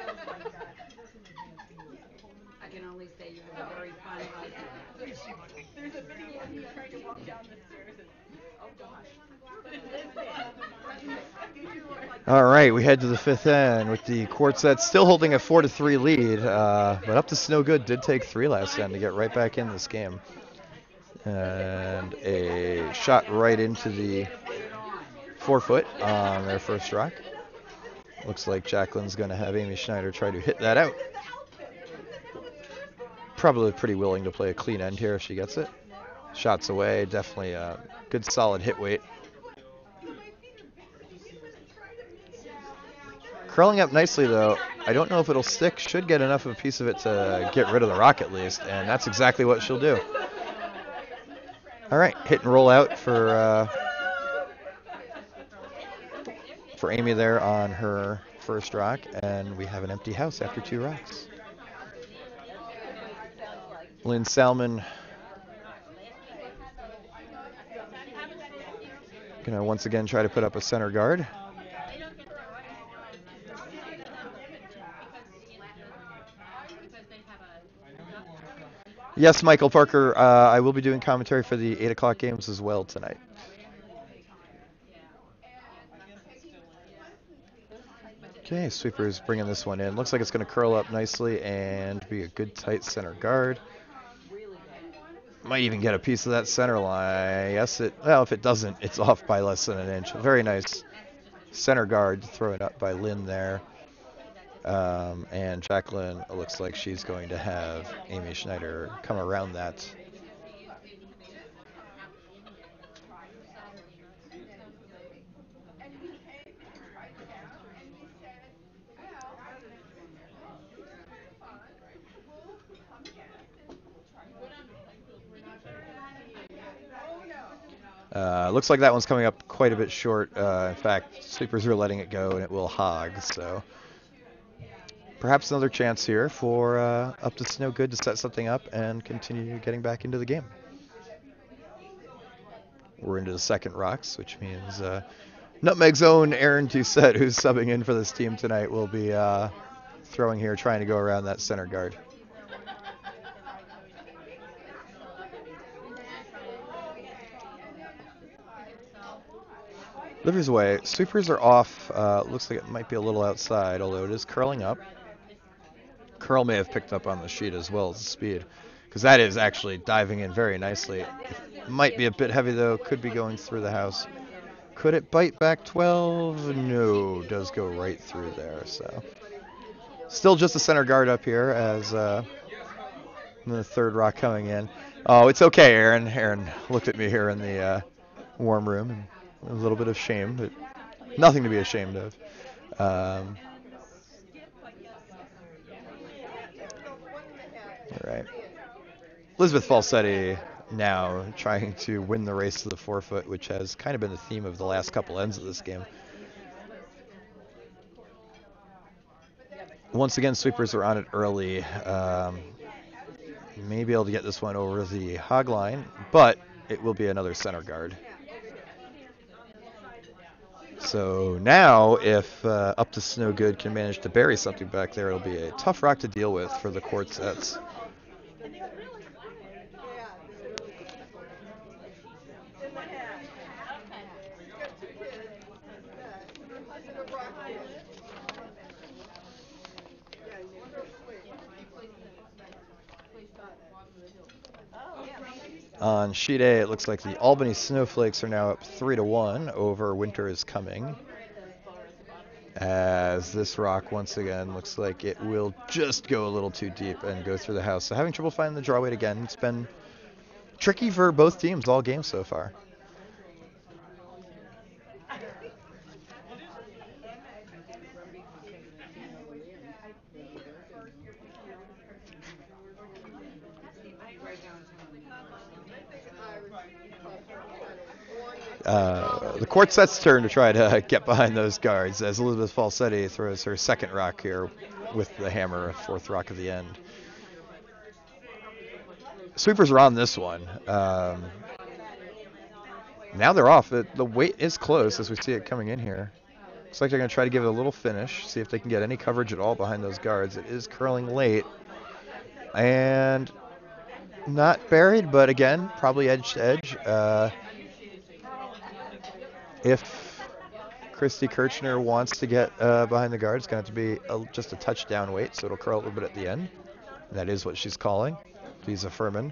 I can only say you have a very fun husband. There's a video of me trying to walk down the stairs and, oh gosh. All right, we head to the 5th end with the Quartz-ets still holding a 4-3 lead, but up to Snowgood did take 3 last end to get right back in this game. And a shot right into the 4-foot on their first rock. Looks like Jacqueline's going to have Amy Schneider try to hit that out. Probably pretty willing to play a clean end here if she gets it. Shots away, definitely a good solid hit weight. Curling up nicely, though. I don't know if it'll stick. Should get enough of a piece of it to get rid of the rock at least, and that's exactly what she'll do. All right, hit and roll out for Amy there on her first rock, and we have an empty house after 2 rocks. Lynn Salmon gonna once again try to put up a center guard. Yes, Michael Parker, I will be doing commentary for the 8 o'clock games as well tonight. Okay, Sweeper's bringing this one in. Looks like it's going to curl up nicely and be a good tight center guard. Might even get a piece of that center line. Yes, well, if it doesn't, it's off by less than an inch. Very nice center guard thrown up by Lynn there. And Jacqueline, it looks like she's going to have Amy Schneider come around that. Looks like that one's coming up quite a bit short. In fact, sweepers are letting it go, and it will hog. So perhaps another chance here for Up to Snow Good to set something up and continue getting back into the game. We're into the second rocks, which means Nutmeg's own Aaron Doucette, who's subbing in for this team tonight, will be throwing here, trying to go around that center guard. Liver's away. Sweepers are off. Looks like it might be a little outside, although it is curling up. Curl may have picked up on the sheet as well as the speed, because that is actually diving in very nicely. It might be a bit heavy, though. Could be going through the house. Could it bite back 12? No, does go right through there. So still just a center guard up here as the third rock coming in. Oh, it's okay, Aaron. Aaron looked at me here in the warm room and a little bit of shame, but nothing to be ashamed of. All right. Elizabeth Falsetti now trying to win the race to the 4-foot, which has kind of been the theme of the last couple ends of this game. Once again, sweepers are on it early. May be able to get this one over the hog line, but it will be another center guard. So now, if Up to Snow Good can manage to bury something back there, it'll be a tough rock to deal with for the Quartz-ets. On sheet A, it looks like the Albany Snowflakes are now up 3-1 over Winter is Coming. As this rock, once again, looks like it will just go a little too deep and go through the house. So having trouble finding the draw weight again. It's been tricky for both teams all game so far. The Quartz-ets turn to try to get behind those guards as Elizabeth Falsetti throws her second rock here with the hammer, fourth rock of the end. Sweepers are on this one. Now they're off. The weight is close as we see it coming in here. Looks like they're going to try to give it a little finish, see if they can get any coverage at all behind those guards. It is curling late. And not buried, but again, probably edge to edge. If Christy Kirchner wants to get behind the guard, it's going to have to be just a touchdown weight, so it'll curl a little bit at the end. And that is what she's calling. Lisa Furman,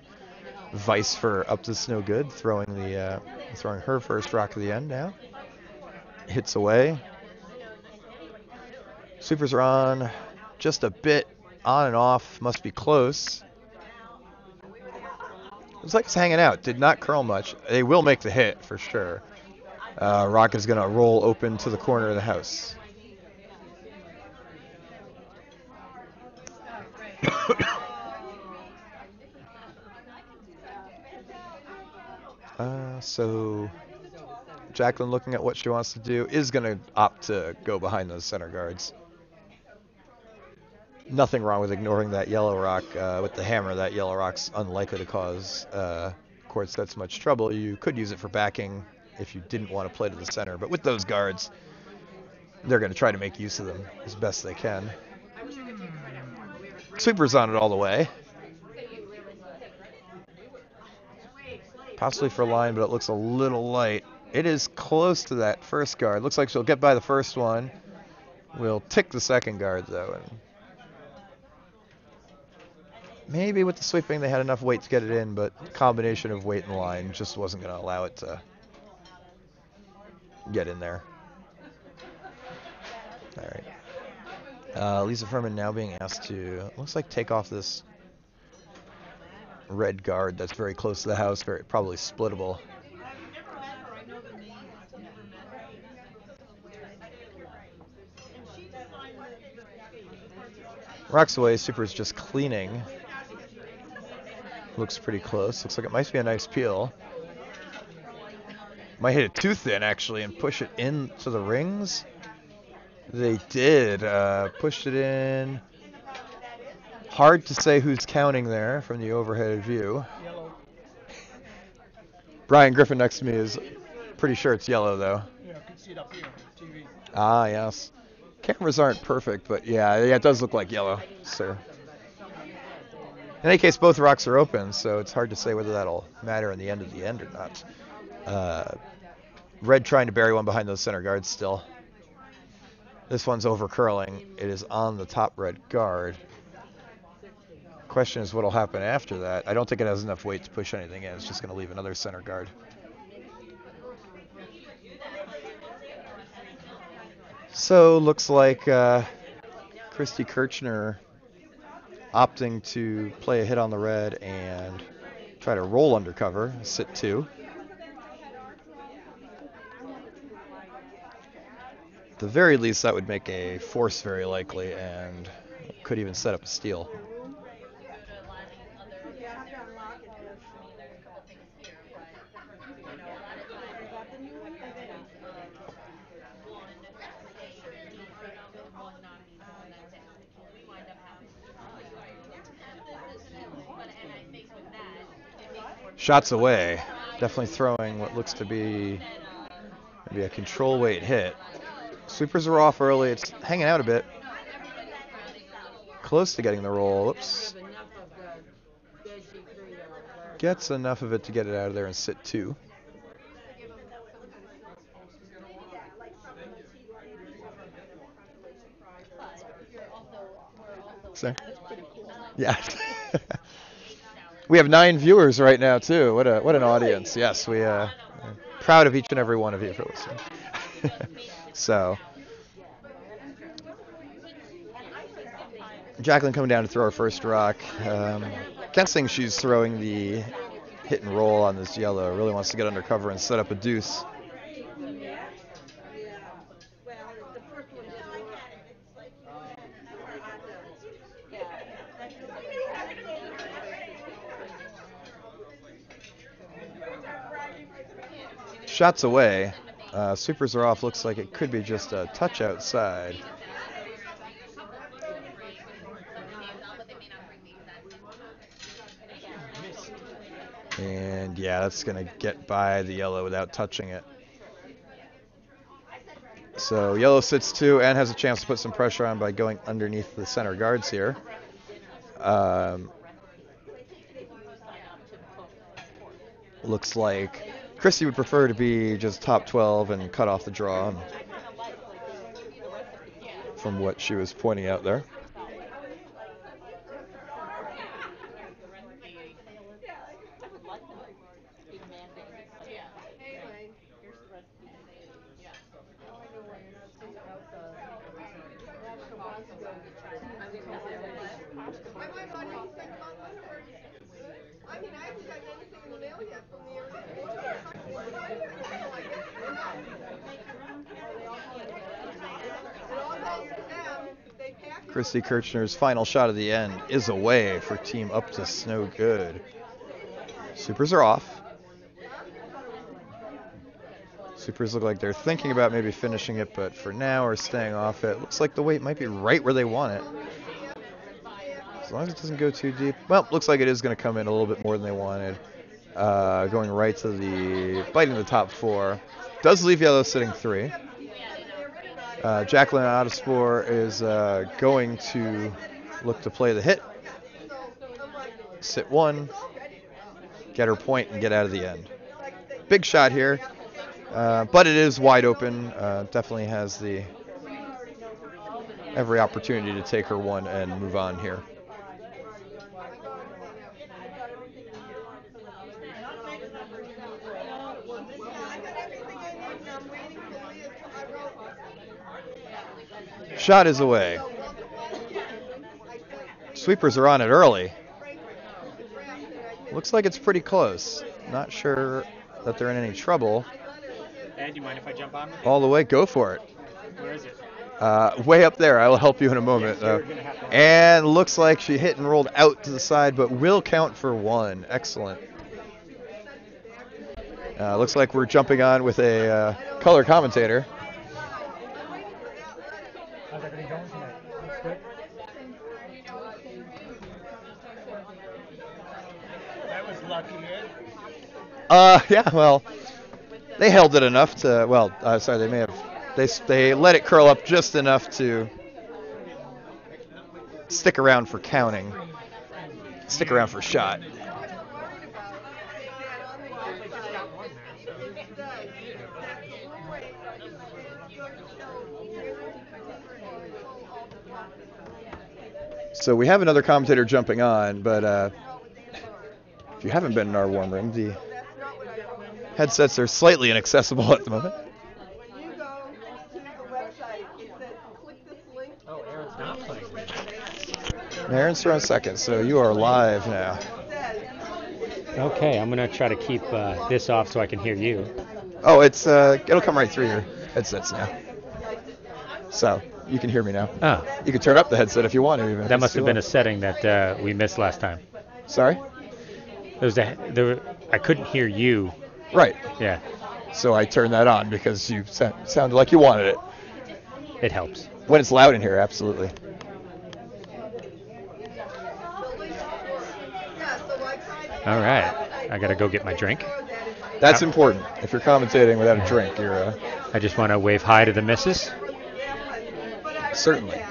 vice for Up to Snow Good, throwing her first rock of the end now. Hits away. Sweepers are on just a bit on and off, must be close. Looks like it's hanging out, did not curl much. They will make the hit for sure. Rock is going to roll open to the corner of the house. So Jacqueline, looking at what she wants to do, is going to opt to go behind those center guards. Nothing wrong with ignoring that yellow rock with the hammer. That yellow rock's unlikely to cause Quartz-ets much trouble. You could use it for backing if you didn't want to play to the center. But with those guards, they're going to try to make use of them as best they can. Sweeper's on it all the way. Possibly for line, but it looks a little light. It is close to that first guard. Looks like she'll get by the first one. We'll tick the second guard, though. Maybe with the sweeping they had enough weight to get it in, but the combination of weight and line just wasn't going to allow it to get in there. All right. Lisa Furman now being asked to, looks like, take off this red guard that's very close to the house, very probably splittable. Rocks away, Super's just cleaning. Looks pretty close. Looks like it might be a nice peel. Might hit it too thin, actually, and push it into the rings. They did. Pushed it in. Hard to say who's counting there from the overhead view. Yellow. Brian Griffin next to me is pretty sure it's yellow, though. Yeah, I can see it up here on TV. Ah, yes. Cameras aren't perfect, but yeah, it does look like yellow, sir. In any case, both rocks are open, so it's hard to say whether that'll matter in the end or not. Red trying to bury one behind those center guards still. This one's over curling. It is on the top red guard. Question is what'll happen after that. I don't think it has enough weight to push anything in. It's just going to leave another center guard. So looks like Christy Kirchner opting to play a hit on the red and try to roll undercover, sit 2. At the very least, that would make a force very likely and could even set up a steal. Shots away. Definitely throwing what looks to be maybe a control weight hit. Sweepers are off early. It's hanging out a bit. Close to getting the roll. Oops. Gets enough of it to get it out of there and sit 2. Sir? Yeah. We have 9 viewers right now too. What an audience. Yes, we are proud of each and every one of you for listening. So, Jacqueline coming down to throw her first rock. Guessing she's throwing the hit and roll on this yellow. Really wants to get under cover and set up a deuce. Shots away. Supers are off. Looks like it could be just a touch outside. And yeah, that's going to get by the yellow without touching it. So yellow sits 2 and has a chance to put some pressure on by going underneath the center guards here. Looks like Christy would prefer to be just top 12 and cut off the draw from what she was pointing out there. Christy Kirchner's final shot of the end is away for team up to Snow Good. Supers are off. Supers look like they're thinking about maybe finishing it, but for now are staying off it. Looks like the weight might be right where they want it. As long as it doesn't go too deep. Well, looks like it is going to come in a little bit more than they wanted. Going right to the, biting the top 4. Does leave yellow sitting 3. Jacqueline Ottaspor is going to look to play the hit. Sit 1. Get her point and get out of the end. Big shot here. But it is wide open. Definitely has the every opportunity to take her one and move on here. Shot is away. Sweepers are on it early. Looks like it's pretty close. Not sure that they're in any trouble. Ed, do you mind if I jump on? All the way, go for it. Where is it? Way up there. I will help you in a moment. Yes, you're gonna have to- And looks like she hit and rolled out to the side, but will count for one. Excellent. Looks like we're jumping on with a color commentator. How's everything going tonight? Looks good. That was lucky, Ed. Yeah, well, they held it enough to, sorry, they may have, they let it curl up just enough to stick around for counting, stick around for shot. So we have another commentator jumping on, but if you haven't been in our warm room, the headsets are slightly inaccessible at the moment. When you go to the website, it says click this link. Oh, Aaron's not playing. Aaron's throwing second, so you are live now. Okay, I'm gonna try to keep this off so I can hear you. Oh, it'll come right through your headsets now. So you can hear me now. Oh, You can turn up the headset if you want to. Even if that it's must too have been low. a setting that we missed last time. Sorry? I couldn't hear you. Right. Yeah, So I turned that on because you sounded like you wanted it. it helps. When it's loud in here, absolutely. All right, I gotta go get my drink. That's important. If you're commentating without a drink, you're I just want to wave hi to the missus. certainly.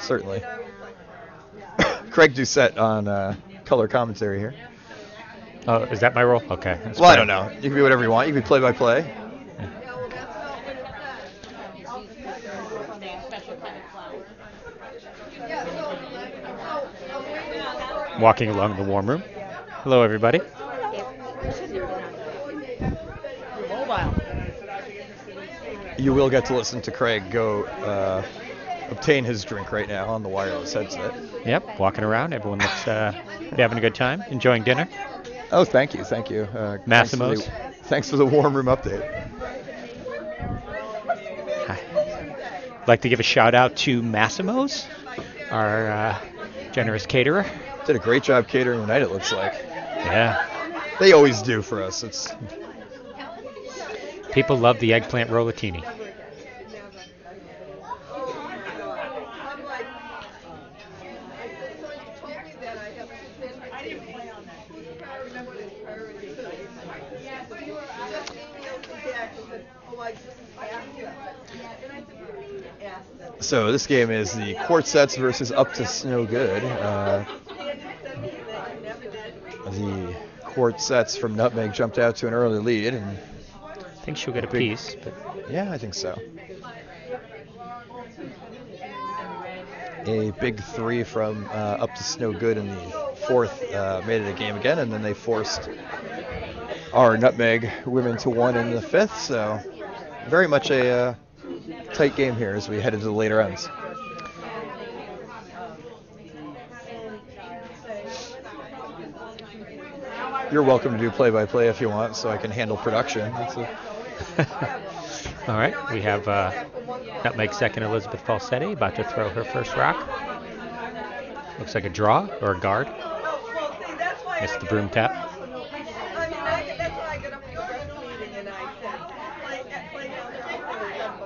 Craig Doucette on color commentary here. Oh, is that my role? Okay. that's Well, I fine. don't know. You can be whatever you want. You can be play-by-play. Walking along the warm room. Hello, everybody. You will get to listen to Craig go obtain his drink right now on the wireless headset. Yep, walking around. Everyone looks be having a good time, enjoying dinner. Oh, thank you. Massimo's. Thanks for the warm room update. I'd like to give a shout out to Massimo's, our generous caterer. Did a great job catering tonight, it looks like. Yeah, They always do for us. It's people love the eggplant rollatini. So this game is the Quartz-ets versus Up to Snow Good. The Quartz-ets from Nutmeg jumped out to an early lead, and I think she'll get a piece, but yeah, I think so. A big three from Up to Snow Good in the fourth made it a game again, and then they forced our Nutmeg women to one in the fifth. So very much a tight game here as we head into the later ends. You're welcome to do play-by-play if you want, so I can handle production. all right. We have Nutmeg second, Elizabeth Falsetti, about to throw her first rock. Looks like a draw or a guard. Missed the broom tap. That's why I got up to the rest of the meeting and I said, play down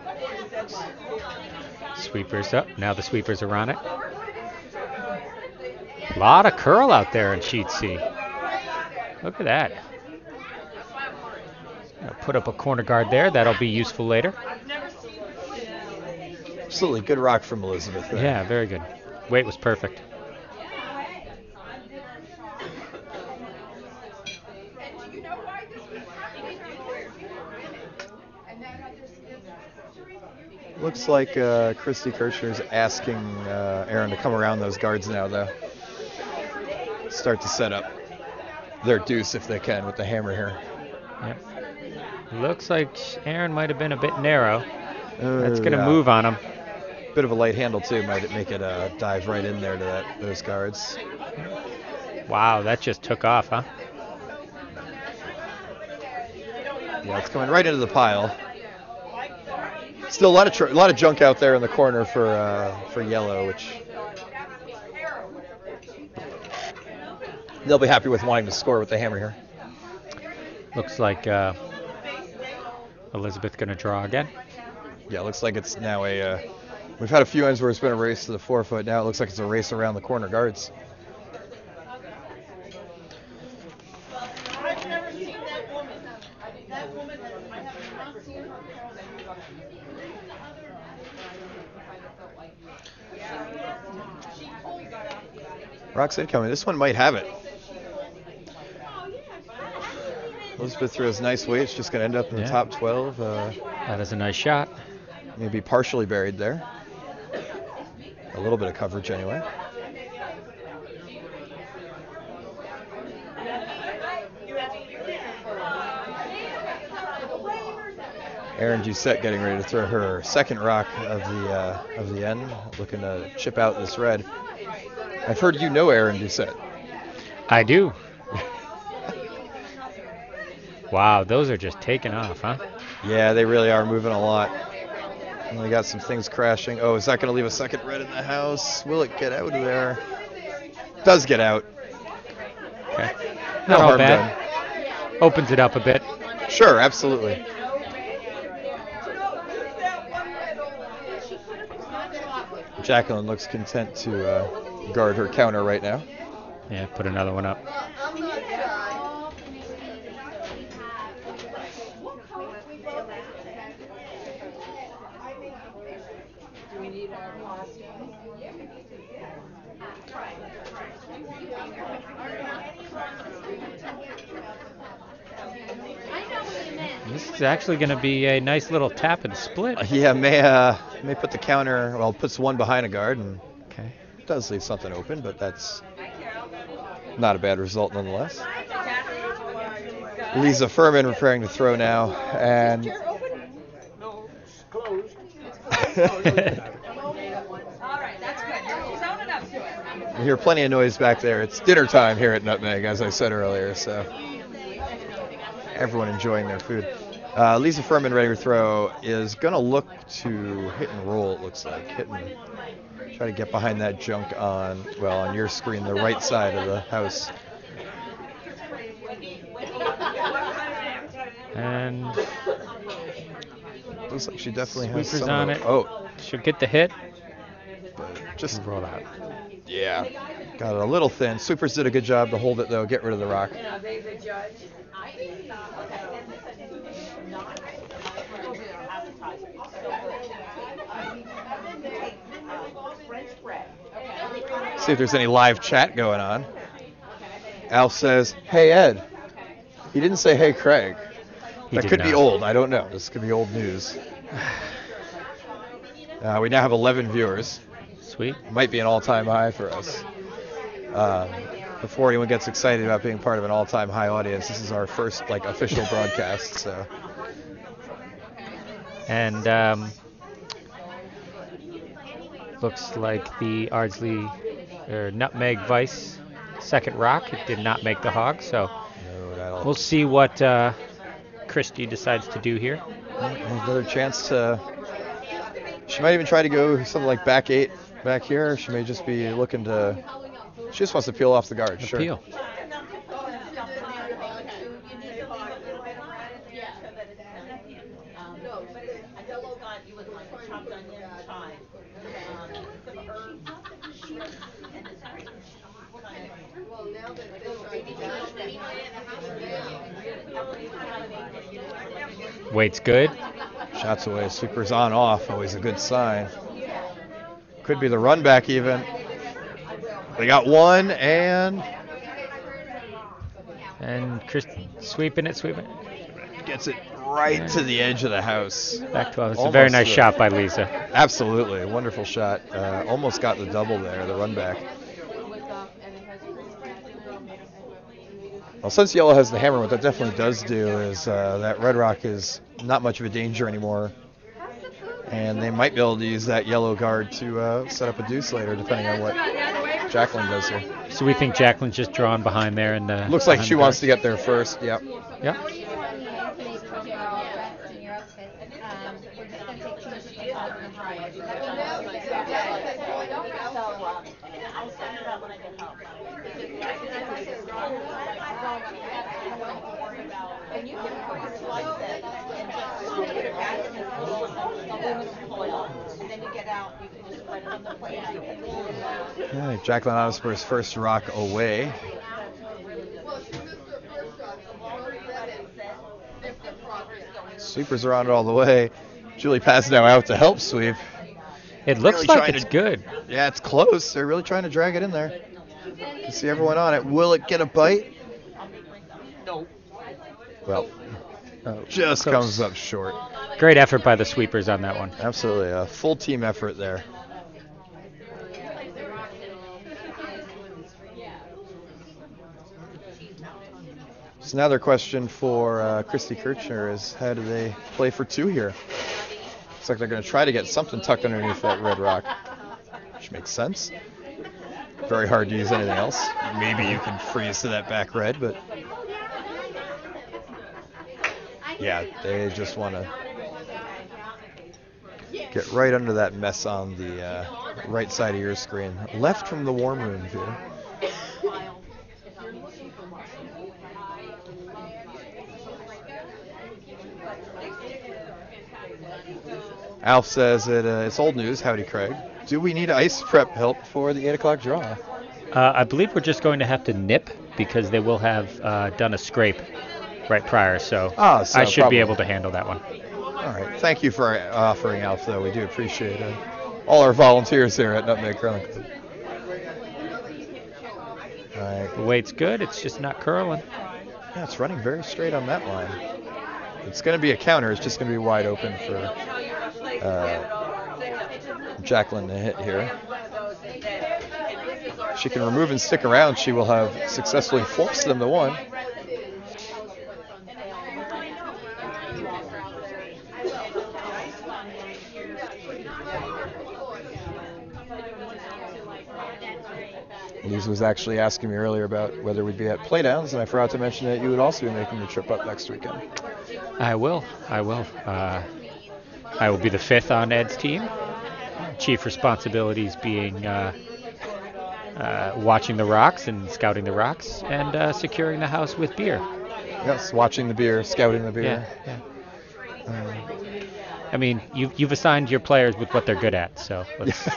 there. Sweepers up. Now the sweepers are on it. A lot of curl out there in sheet C. Look at that. Gonna put up a corner guard there. That'll be useful later. Absolutely good rock from Elizabeth there. Yeah, very good. Weight was perfect. Looks like Christy Kirchner's asking Aaron to come around those guards now, though. Start to set up their deuce if they can with the hammer here. Yep. Looks like Aaron might have been a bit narrow. That's going to Yeah. move on him. Bit of a light handle too, might make it dive right in there to those guards. Wow, that just took off, huh? Yeah, it's coming right into the pile. Still a lot of junk out there in the corner for yellow, which they'll be happy with wanting to score with the hammer here. Looks like Elizabeth going to draw again. Yeah, it looks like it's now we've had a few ends where it's been a race to the 4 foot. Now it looks like it's a race around the corner guards. I've never seen that woman. That woman, I have not seen her curl. Rock's incoming. This one might have it. Elizabeth throws nice weight. It's just going to end up in the top 12. That is a nice shot. Maybe partially buried there. A little bit of coverage anyway. Erin Doucette getting ready to throw her second rock of the end, looking to chip out this red. I've heard you know Erin Doucette. I do. Wow, those are just taking off, huh? Yeah, they really are moving a lot. And we got some things crashing. Oh, is that going to leave a second red in the house? Will it get out of there? Does get out. Okay. No Not all harm bad. done. Opens it up a bit. Sure, absolutely. Jacqueline looks content to guard her counter right now. Yeah, put another one up. This is actually going to be a nice little tap and split. Yeah, may put the counter, well, puts one behind a guard, and Okay. does leave something open, but that's not a bad result nonetheless. Lisa Furman preparing to throw now, and No, it's closed. you hear plenty of noise back there. It's dinner time here at Nutmeg, as I said earlier, so everyone enjoying their food. Lisa Furman ready to throw is going to look to hit and roll, it looks like. Try to get behind that junk on your screen, the right side of the house. And Looks like she definitely has Sweepers some on of it. the- Oh, should get the hit. just Roll out. yeah, got it a little thin. Supers did a good job to hold it though. Get rid of the rock. See if there's any live chat going on. Al says, "Hey Ed." He didn't say, "Hey Craig." He That did could be not. old. I don't know. This could be old news. We now have 11 viewers. Sweet. Might be an all-time high for us. Before anyone gets excited about being part of an all-time high audience, this is our first official broadcast. So And looks like the Ardsley or Nutmeg Vice second rock. It did not make the hog, so no, that'll we'll see what Christie decides to do here. another chance to. She might even try to go something like back 8 back here. She may just be looking to. She just wants to peel off the guard. Sure. Appeal. Weight's good. Shots away. Sweepers on off. Always a good sign. Could be the run back even. They got one and Chris sweeping it. gets it right to the edge of the house. Back 12. It's a Almost very nice the- shot by Lisa. Absolutely. Wonderful shot. Almost got the double there, the run back. Well, since yellow has the hammer, what that definitely does do is that red rock is not much of a danger anymore. And they might be able to use that yellow guard to set up a deuce later, depending on what Jacqueline does here. So we think Jacqueline's just drawn behind there. And looks like she wants to get there first, yep. Yep. Yeah, Jacqueline Osborne's first rock away. Sweepers are on it all the way. Julie passes now out to help sweep. It looks really like it's good. Yeah, it's close. They're really trying to drag it in there. You see everyone on it. Will it get a bite? No. Well, just close. comes up short. Great effort by the sweepers on that one. Absolutely. A full team effort there. So now their question for Christy Kirchner is, how do they play for two here? Looks like they're going to try to get something tucked underneath that red rock, which makes sense. Very hard to use anything else. Maybe you can freeze to that back red, but yeah, they just want to get right under that mess on the right side of your screen. Left from the warm room view. Alf says it's old news. Howdy, Craig. Do we need ice prep help for the 8 o'clock draw? I believe we're just going to have to nip because they will have done a scrape right prior, so I should be able to handle that one. All right. Thank you for offering, Alf, though. We do appreciate it. All our volunteers here at Nutmeg Curling Club. All right. The weight's good. It's just not curling. Yeah, it's running very straight on that line. It's going to be a counter. It's just going to be wide open for Jacqueline to hit here. She can remove and stick around. She will have successfully forced them to one. Lise was actually asking me earlier about whether we'd be at Playdowns, and I forgot to mention that you would also be making the trip up next weekend. I will. I will be the fifth on Ed's team. Chief responsibilities being watching the rocks and scouting the rocks and securing the house with beer. Yes, watching the beer, scouting the beer. Yeah. I mean, you've assigned your players with what they're good at, so let's...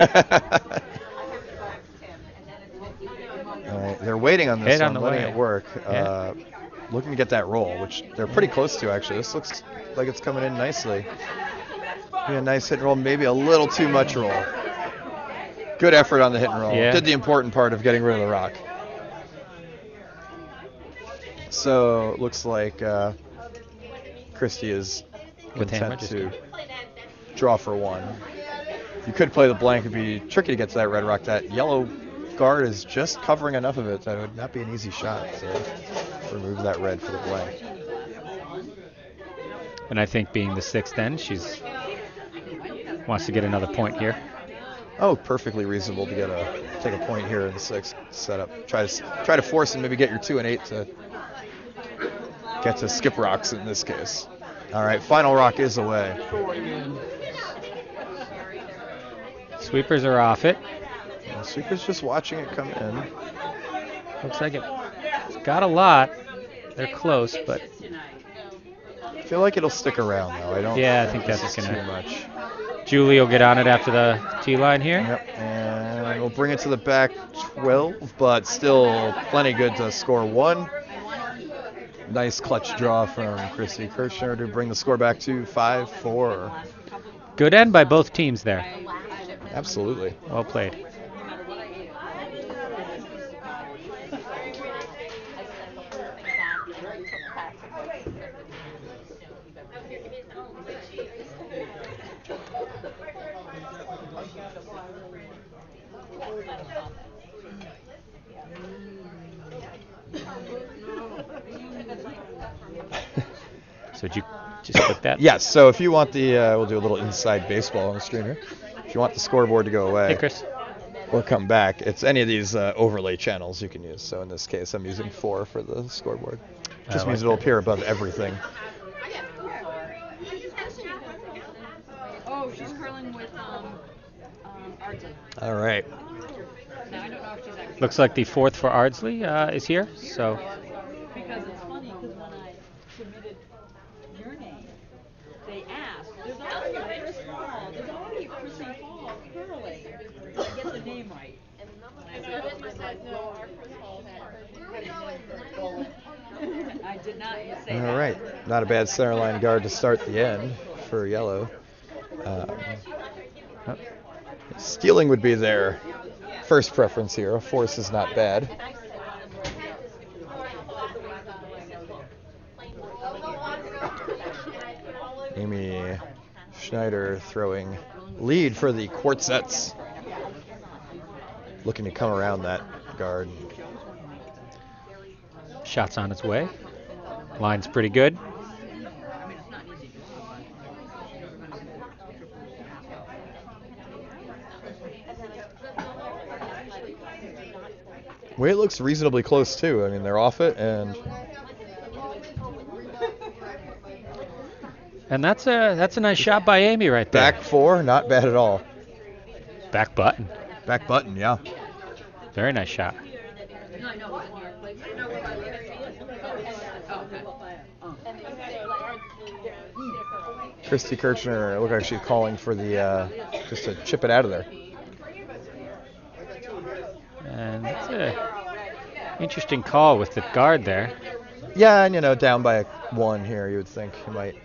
All right, they're waiting on this one, letting way. it work. Looking to get that roll, which they're pretty close to, actually. This looks like it's coming in nicely. Yeah, nice hit and roll, maybe a little too much roll. Good effort on the hit and roll. Yeah. Did the important part of getting rid of the rock. So it looks like Christy is content to draw for one. You could play the blank. It'd be tricky to get to that red rock. That yellow guard is just covering enough of it that it would not be an easy shot to remove that red for the blank. And I think being the sixth end, she's wants to get another point here. Oh, perfectly reasonable to take a point here in the sixth setup. Try to force and maybe get your 2 and 8 to get to skip rocks in this case. All right, final rock is away. Sweepers are off it. Yeah, Sweeper's just watching it come in. Looks like it's got a lot. They're close, but I feel like it'll stick around though. I think that's too much. Julie will get on it after the tee line here. Yep, and we'll bring it to the back 12, but still plenty good to score one. Nice clutch draw from Christy Kirchner to bring the score back to 5-4. Good end by both teams there. Absolutely. Well played. So did you just click that? Yes, so if you want the, we'll do a little inside baseball on the stream here. If you want the scoreboard to go away Hey, Chris. or come back, it's any of these overlay channels you can use. So in this case, I'm using 4 for the scoreboard. Just means it'll appear above everything. Oh, she's curling with Ardsley. All right. Now I don't know if she's actually. Looks like the 4th for Ardsley is here. So Because it's funny because when I submitted your name, they asked, there's already a Chris Hall, there's already a Chrissy Hall curling. I get the name right. I did not say that. All right. Not a bad center line guard to start the end for yellow. Stealing would be their first preference here. A force is not bad. Amy Schneider throwing lead for the Quartz-ets. Looking to come around that guard. shot's on its way. Line's pretty good. Weight looks reasonably close too. I mean, they're off it, and that's a nice shot by Amy right there. back 4, not bad at all. Back button. Back button, yeah. Very nice shot. Christy Kirchner looked like she's calling for the just to chip it out of there. And that's a interesting call with the guard there. Yeah, and down by 1 here, you would think you might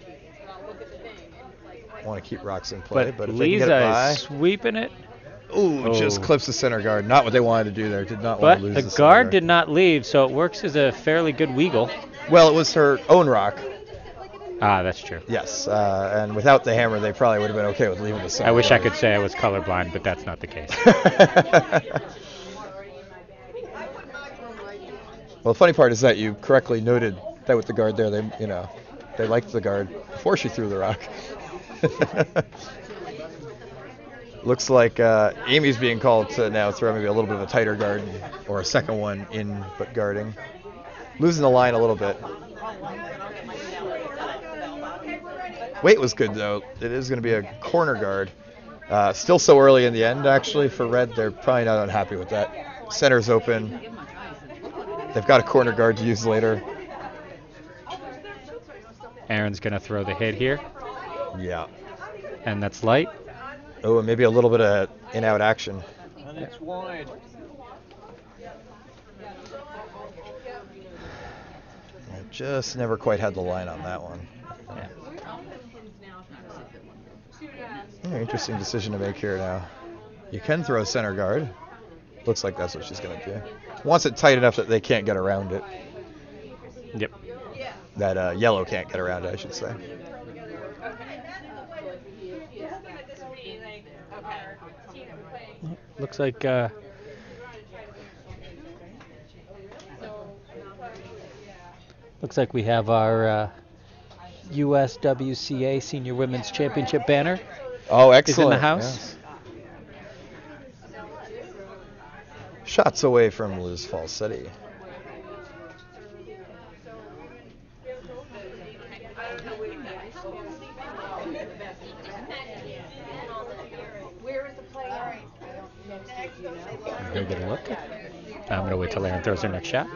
want to keep rocks in play, but if they can get it Lisa by, is sweeping it. ooh, just clips the center guard. Not what they wanted to do there. Did not want But to lose the the guard center did not leave, so it works as a fairly good weagle. Well, it was her own rock. Ah, that's true. Yes, and without the hammer, they probably would have been okay with leaving the center. I wish I guard. could say I was colorblind, but that's not the case. Well, the funny part is that you correctly noted that with the guard there, they liked the guard before she threw the rock. Looks like Amy's being called to now throw maybe a little bit of a tighter guard or a second one in, but guarding. Losing the line a little bit. Weight was good, though. It is going to be a corner guard. Still so early in the end, actually, for Red. They're probably not unhappy with that. Center's open. They've got a corner guard to use later. Aaron's going to throw the hit here, Yeah. and that's light. Oh, and maybe a little bit of in-out action. And it's wide. I just never quite had the line on that one. Interesting decision to make here now. You can throw center guard. Looks like that's what she's going to do. Wants it tight enough that they can't get around it. Yep. That yellow can't get around it, I should say. Looks like we have our USWCA Senior Women's Championship banner. Oh, Is excellent. in the house. Yes. Shots away from Liz Falsetti. Go get a look. I'm going to wait till Aaron throws her next shot.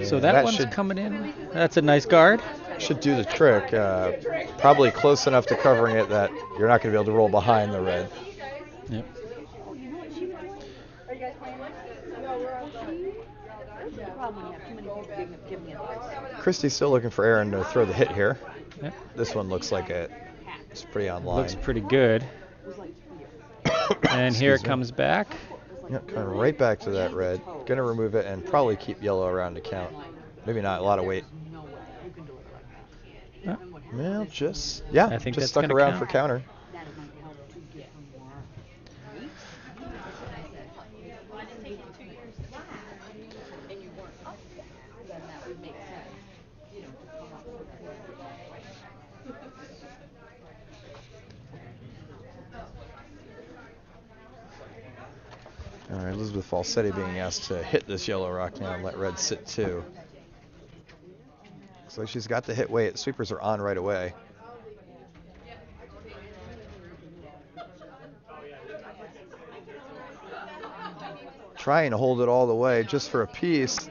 So that one's coming in. That's a nice guard. Should do the trick. Probably close enough to covering it that you're not going to be able to roll behind the red. Yep. Christie's still looking for Aaron to throw the hit here. Yep. This one looks like it's pretty on line. Looks pretty good. And here it Excuse me. comes back. Yep, coming right back to that red. Gonna remove it and probably keep yellow around to count. Maybe not a lot of weight. Huh? Well, I think just that's stuck gonna around count. for counter. Elizabeth Falsetti being asked to hit this yellow rock now and let red sit 2. Looks like she's got the hit weight. Sweepers are on right away. Trying to hold it all the way just for a piece.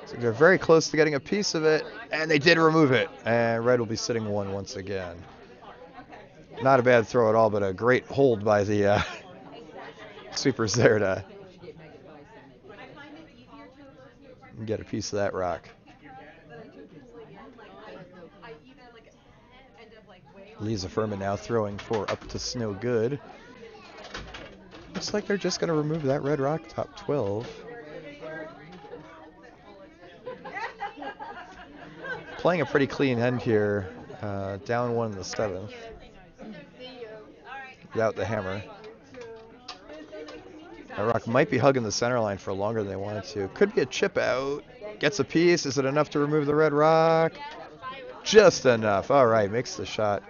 So they're very close to getting a piece of it, and they did remove it. And red will be sitting 1 once again. Not a bad throw at all, but a great hold by the sweepers there to get a piece of that rock. Lisa Furman now throwing for up to Snow Good. Looks like they're just going to remove that red rock, top 12. Playing a pretty clean end here, down 1 in the 7th. Without the hammer. That rock might be hugging the center line for longer than they wanted to. Could be a chip out. Gets a piece. Is it enough to remove the red rock? Just enough. All right, makes the shot.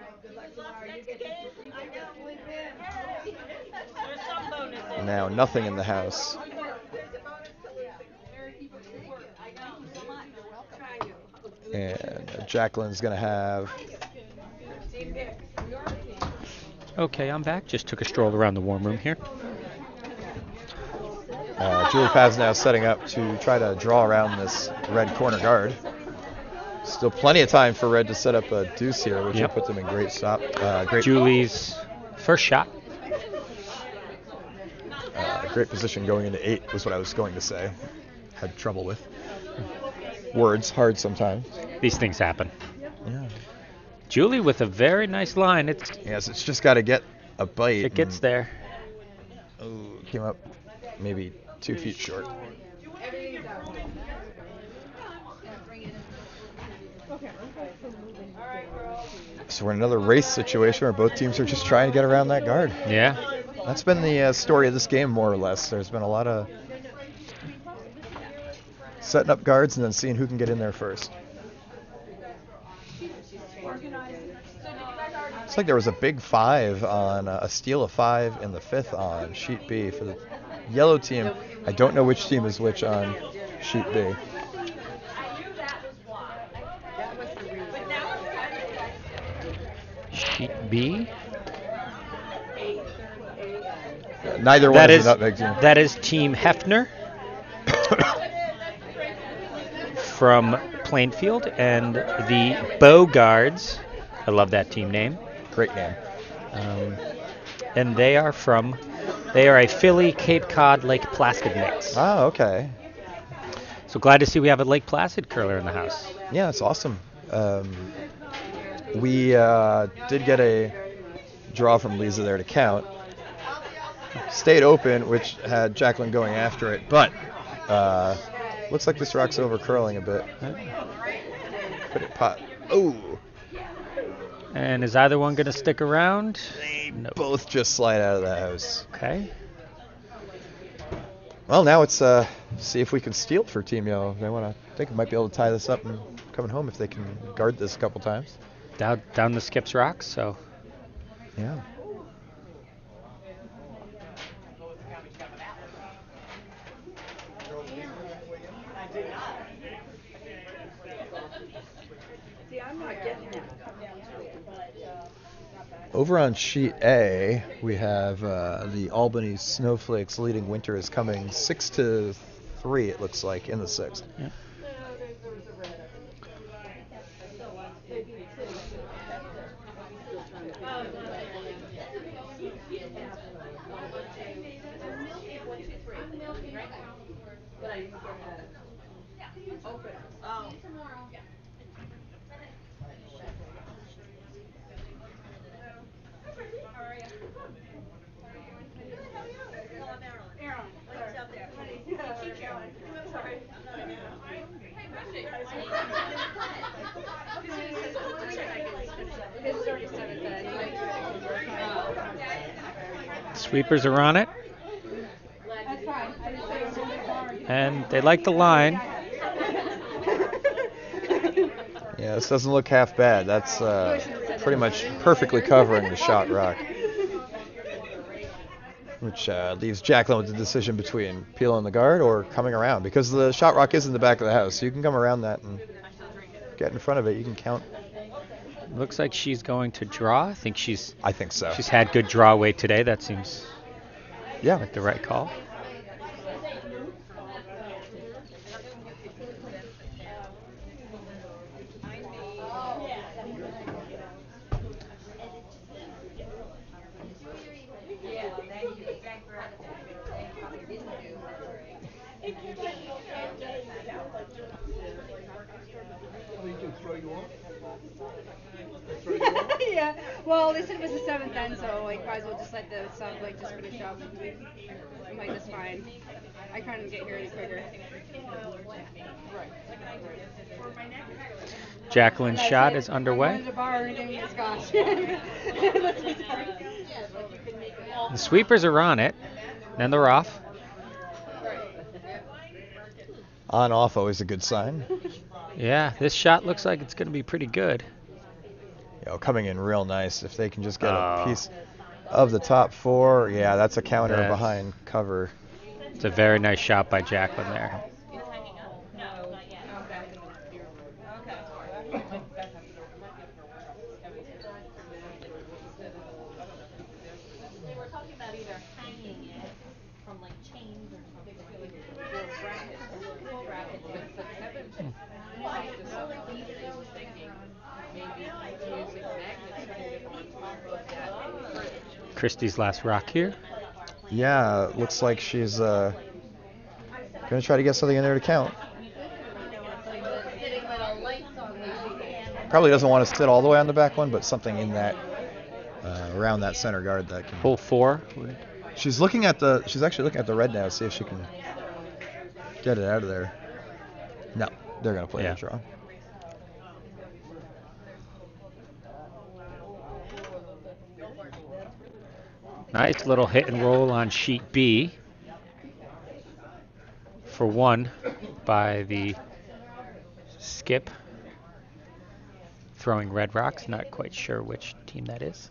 Now nothing in the house. And Jacqueline's going to have... Okay, I'm back. Just took a stroll around the warm room here. Julie Paz now setting up to try to draw around this red corner guard. Still plenty of time for red to set up a deuce here, which will put them in great stop. Julie's first shot. Great position going into 8 was what I was going to say. Had trouble with. Words, hard sometimes. These things happen. Yeah. Julie with a very nice line. Yes, it's just got to get a bite. It gets there. Oh, came up maybe 2 feet short. So we're in another race situation where both teams are just trying to get around that guard. Yeah. That's been the story of this game, more or less. There's been a lot of setting up guards and then seeing who can get in there first. Looks like there was a big 5 on a steal of 5 in the 5th on sheet B for the yellow team. I don't know which team is which on sheet B. Sheet B. Neither one is the Nutmeg team. That is Team Heffner from Plainfield, and the Beau Guards. I love that team name. Great name. And they are a Philly Cape Cod Lake Placid mix. Oh, okay. So glad to see we have a Lake Placid curler in the house. Yeah, that's awesome. We did get a draw from Lisa there to count. Stayed open, which had Jacqueline going after it, but looks like this rock's over curling a bit. Put it pot. Oh. And is either one going to stick around? They both just slide out of the house. Okay. Well, now it's see if we can steal for Team Yellow. They think we might be able to tie this up and coming home if they can guard this a couple times. Down the skips rocks, so. Yeah. Over on sheet A, we have the Albany Snowflakes leading Winter is Coming 6-3, it looks like, in the 6th. Yeah. Sweepers are on it. And they like the line. Yeah, this doesn't look half bad. That's pretty much perfectly covering the shot rock. which leaves Jacqueline with the decision between peeling the guard or coming around, because the shot rock is in the back of the house, so you can come around that and get in front of it. You can count. Looks like she's going to draw. I think so. She's had good draw weight today. That seems like the right call. Yeah, well, they said it was the 7th end, so like might as well just let the Snowflake just finish up. I'm like, that's fine. I couldn't get here any quicker. Jacqueline's shot is underway. I wanted to borrow anything in Scotch. The sweepers are on it, then they're off. On off, always a good sign. Yeah, this shot looks like it's going to be pretty good. Coming in real nice. If they can just get a piece of the top 4, that's a counter behind cover. It's a very nice shot by Jacqueline there. Christie's last rock here. Yeah, looks like she's going to try to get something in there to count. Probably doesn't want to sit all the way on the back one, but something in that, around that center guard that can... Pull 4. She's actually looking at the red now to see if she can get it out of there. No, they're going to play the draw. Nice little hit and roll on sheet B for 1 by the skip. Throwing red rocks, not quite sure which team that is.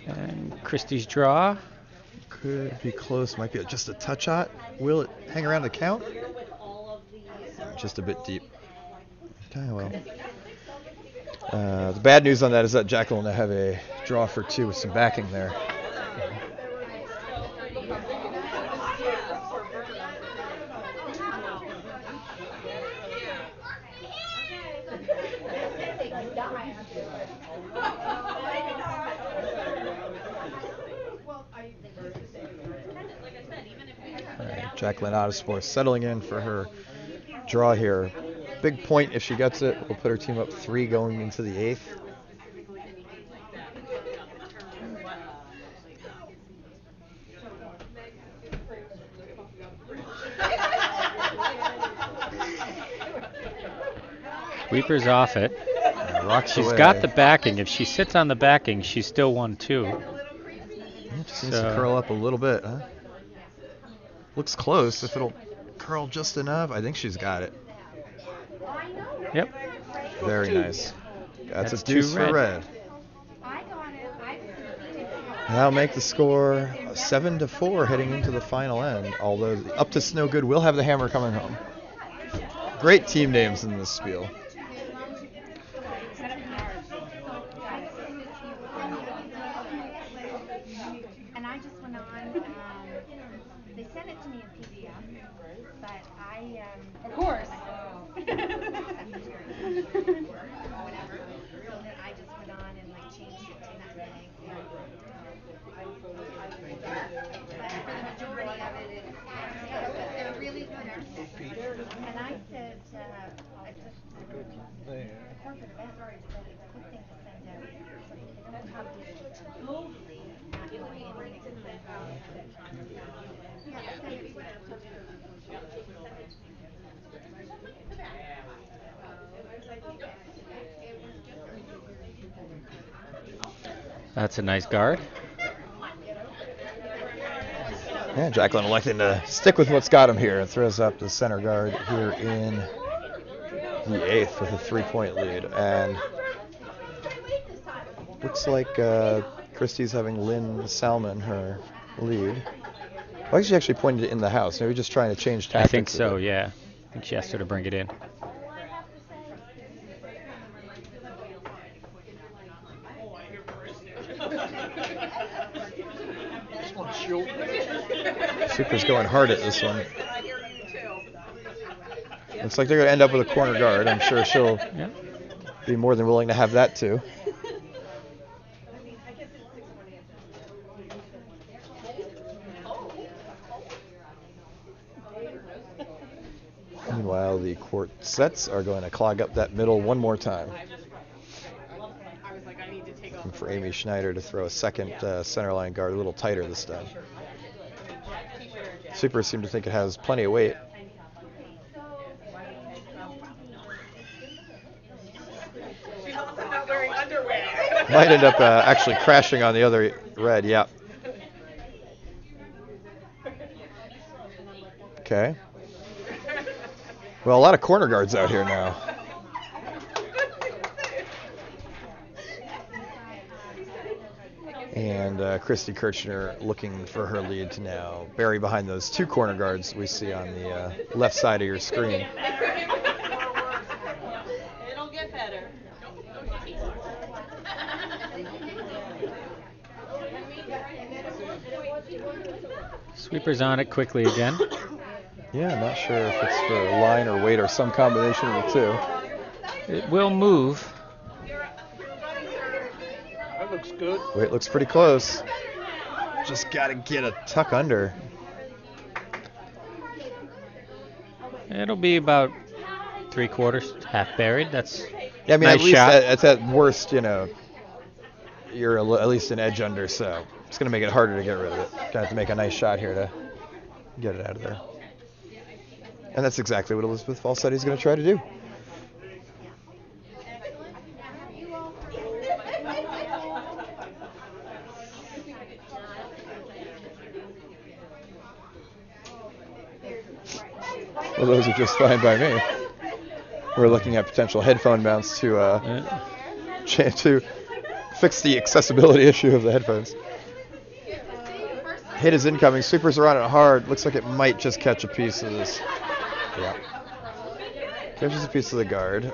And Christie's draw. Could be close, might be just a touch shot. Will it hang around the count? Just a bit deep. Okay, well. The bad news on that is that Jacqueline will have a draw for 2 with some backing there. Jacqueline out of sports, settling in for her draw here. Big point if she gets it. Will put her team up 3 going into the 8th. Sweeper's off it. She's away. Got the backing. If she sits on the backing, she's still 1-2. Just needs to curl up a little bit, huh? Looks close. If it'll curl just enough, I think she's got it. Yep. Very nice. That's a 2 deuce for red. That'll make the score 7-4 heading into the final end. Although up to Snowgood will have the hammer coming home. Great team names in this spiel. And I just went on. They sent it to me in PDF, but I. Of course. Whatever. And then I just went on and like changed it to Nutmeg. For the majority of it, it's they're really good. And I said, I took the corporate event said it's a good thing to send out. So they don't have this totally not doing anything. That's a nice guard. Yeah, Jacqueline electing to stick with what's got him here and throws up the center guard here in the 8th with a 3-point lead. And looks like Christie's having Lynn Salmon her lead. Why is she actually pointed it in the house? Maybe just trying to change tactics. I think so, yeah. I think she asked her to bring it in. Super's going hard at this one. Looks like they're going to end up with a corner guard. I'm sure she'll be more than willing to have that too. Meanwhile, the Quartz-ets are going to clog up that middle one more time. And for Amy Schneider to throw a second center line guard a little tighter this time. Super seem to think it has plenty of weight. Might end up actually crashing on the other red, yeah. Okay. Well, a lot of corner guards out here now. And Christy Kirchner looking for her lead to now bury behind those two corner guards we see on the left side of your screen. It'll get better. Sweeper's on it quickly again. Yeah, I'm not sure if it's for line or weight or some combination of the two. It will move. That looks good. Weight looks pretty close. Just got to get a tuck under. It'll be about 3/4, half buried. That's yeah, I mean, nice at least shot. at worst, you know, you're at least an edge under, so it's going to make it harder to get rid of it. Going to have to make a nice shot here to get it out of there. And that's exactly what Elizabeth Falsetti is going to try to do. Well, those are just fine by me. We're looking at potential headphone mounts to fix the accessibility issue of the headphones. Hit is incoming. Sweepers are on it hard. Looks like it might just catch a piece of this. Yeah. Catches a piece of the guard.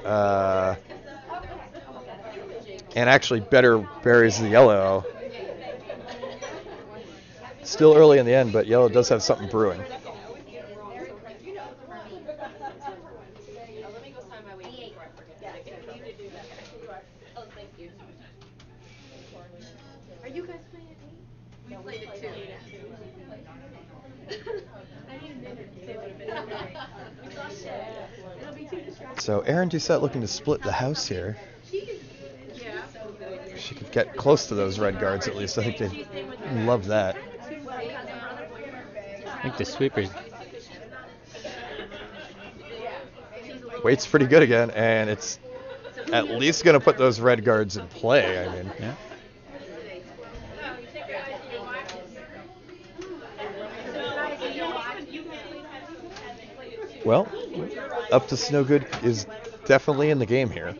And actually better buries the yellow. Still early in the end, but yellow does have something brewing. Are you guys playing at 8? We played at 2. So Erin Doucette looking to split the house here. She could get close to those red guards at least. I think they'd love that. I think the Sweepers. Weight's pretty good again, and it's at least going to put those red guards in play. I mean, Yeah. Well, Up to No Good is definitely in the game here.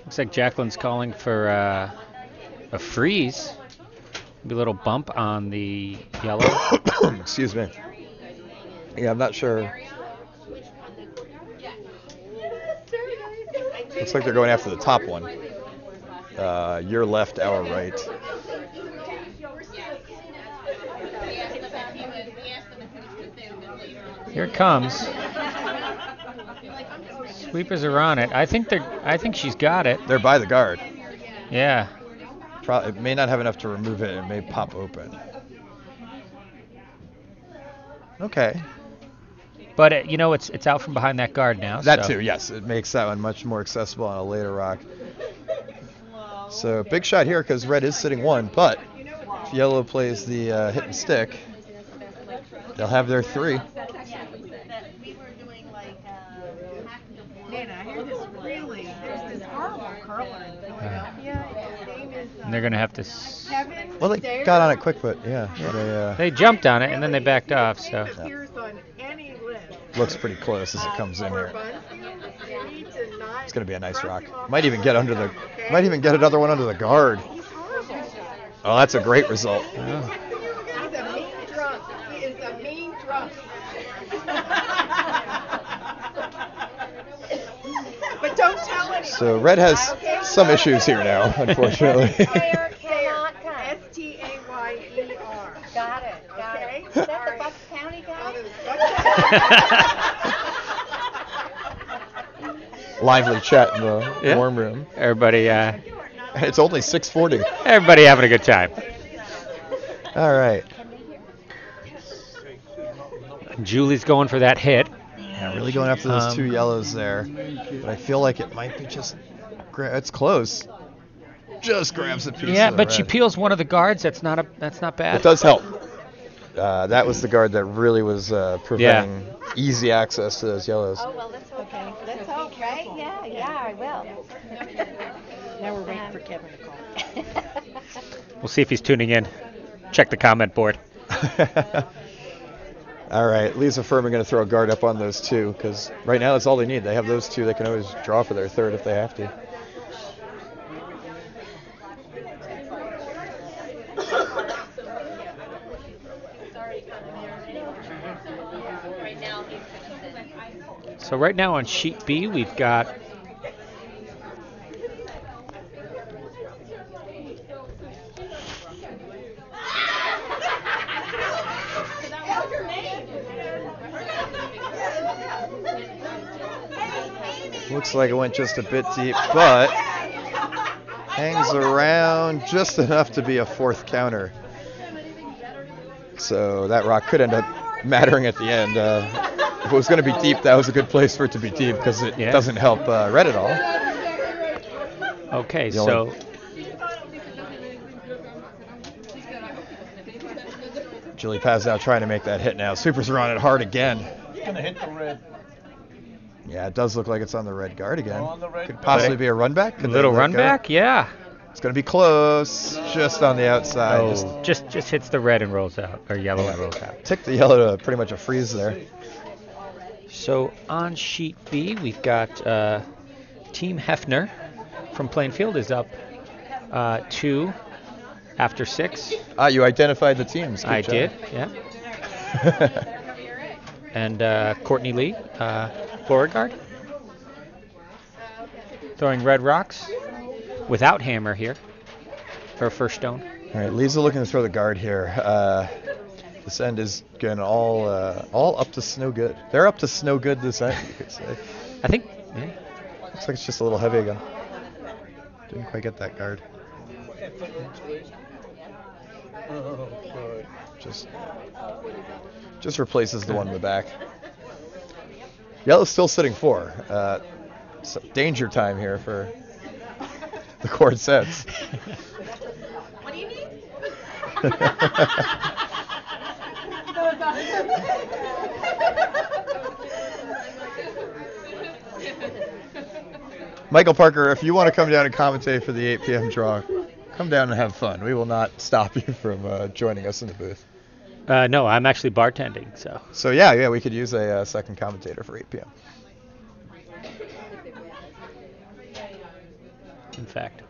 Looks like Jacqueline's calling for a freeze. Maybe a little bump on the yellow. Excuse me. Yeah, I'm not sure. Looks like they're going after the top one. Your left, our right. Here it comes. Sweepers are on it. I think she's got it. They're by the guard. Yeah. It may not have enough to remove it. It may pop open. Okay. But it's out from behind that guard now. That so. too, yes. It makes that one much more accessible on a later rock. So big shot here because red is sitting 1, but if yellow plays the hit and stick, they'll have their 3. Nana, I hear this there's this horrible curler in Philadelphia. His name is And they're going to have to... Kevin. Well, they got on it quick, but yeah. They jumped on it, and then they backed off, so... It appears on any list. Looks pretty close as it comes in For here. Bonspiel, 3 to 9 going to be a nice rock. Might even get another one under the guard. Oh, that's a great result. He's a mean drunk. He is a mean drunk. But don't tell anyone. So red has some issues here now, unfortunately. Stayer cannot come. Stayer. Got it. Okay. Is that the Bucks County guy? Lively chat in the warm room. Everybody, It's only 6:40. everybody having a good time. All right. Julie's going for that hit. Yeah, really going after those two yellows there. But I feel like it might be just... It's close. Just grabs a piece Yeah, of the but she red. peels one of the guards. That's not bad. It does help. That was the guard that really was preventing easy access to those yellows. Oh, well, let's hope. Let's hope, right? Yeah, I will. Now we're waiting for Kevin to call. We'll see if he's tuning in. Check the comment board. All right, Lisa Furman going to throw a guard up on those two because right now that's all they need. They have those two. They can always draw for their third if they have to. So right now on sheet B, we've got Looks like it went just a bit deep, but hangs around just enough to be a fourth counter. So that rock could end up mattering at the end. If it was going to be deep, that was a good place for it to be deep because it doesn't help red at all. okay. The So only- Julie Paz now trying to make that hit now. Supers are on it hard again. He's going to hit the red. Yeah, it does look like it's on the red guard again. On the red Could guard. possibly be a run back. Could little they let run go? back, yeah. It's going to be close, just on the outside. Oh, just hits the red and rolls out, or yellow and rolls out. Tick the yellow to pretty much a freeze there. So on sheet B, we've got Team Heffner from Plainfield is up 2 after 6. You identified the teams. Good I job. did, yeah. And Courtney Lee, Beauregard, throwing red rocks without hammer here for first stone. All right, Lisa looking to throw the guard here. This end is going all up to snow good. They're up to snow good this end, you could say. I think, yeah. Looks like it's just a little heavy again. Didn't quite get that guard. Just replaces the one in the back. Yellow's still sitting 4. So danger time here for the Quartz-ets. What do you need? Michael Parker, if you want to come down and commentate for the 8 p.m. draw, come down and have fun. We will not stop you from joining us in the booth. No, I'm actually bartending, so. So yeah, we could use a second commentator for 8 p.m. In fact.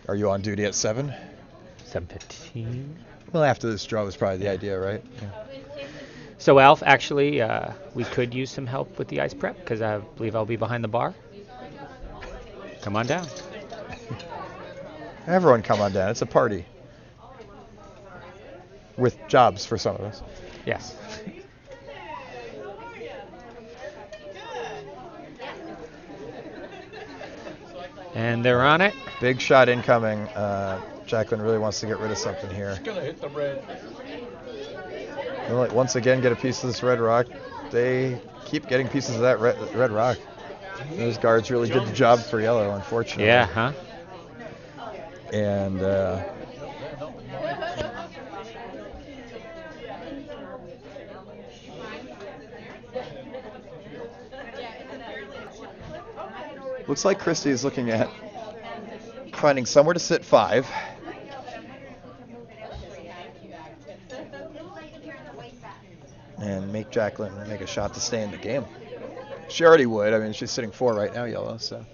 Are you on duty at 7? 7:15. Well, after this draw was probably the idea, right? Yeah. So Alf, actually, we could use some help with the ice prep because I believe I'll be behind the bar. Come on down. Everyone come on down. It's a party. With jobs for some of us. Yes. And they're on it. Big shot incoming. Jacqueline really wants to get rid of something here. He's going to hit the red. They'll once again get a piece of this red rock. They keep getting pieces of that red rock. Those guards really did the job for yellow, unfortunately. Yeah, huh? And looks like Christy is looking at finding somewhere to sit 5. and make Jacqueline make a shot to stay in the game. She already would. I mean, she's sitting 4 right now, yellow, so.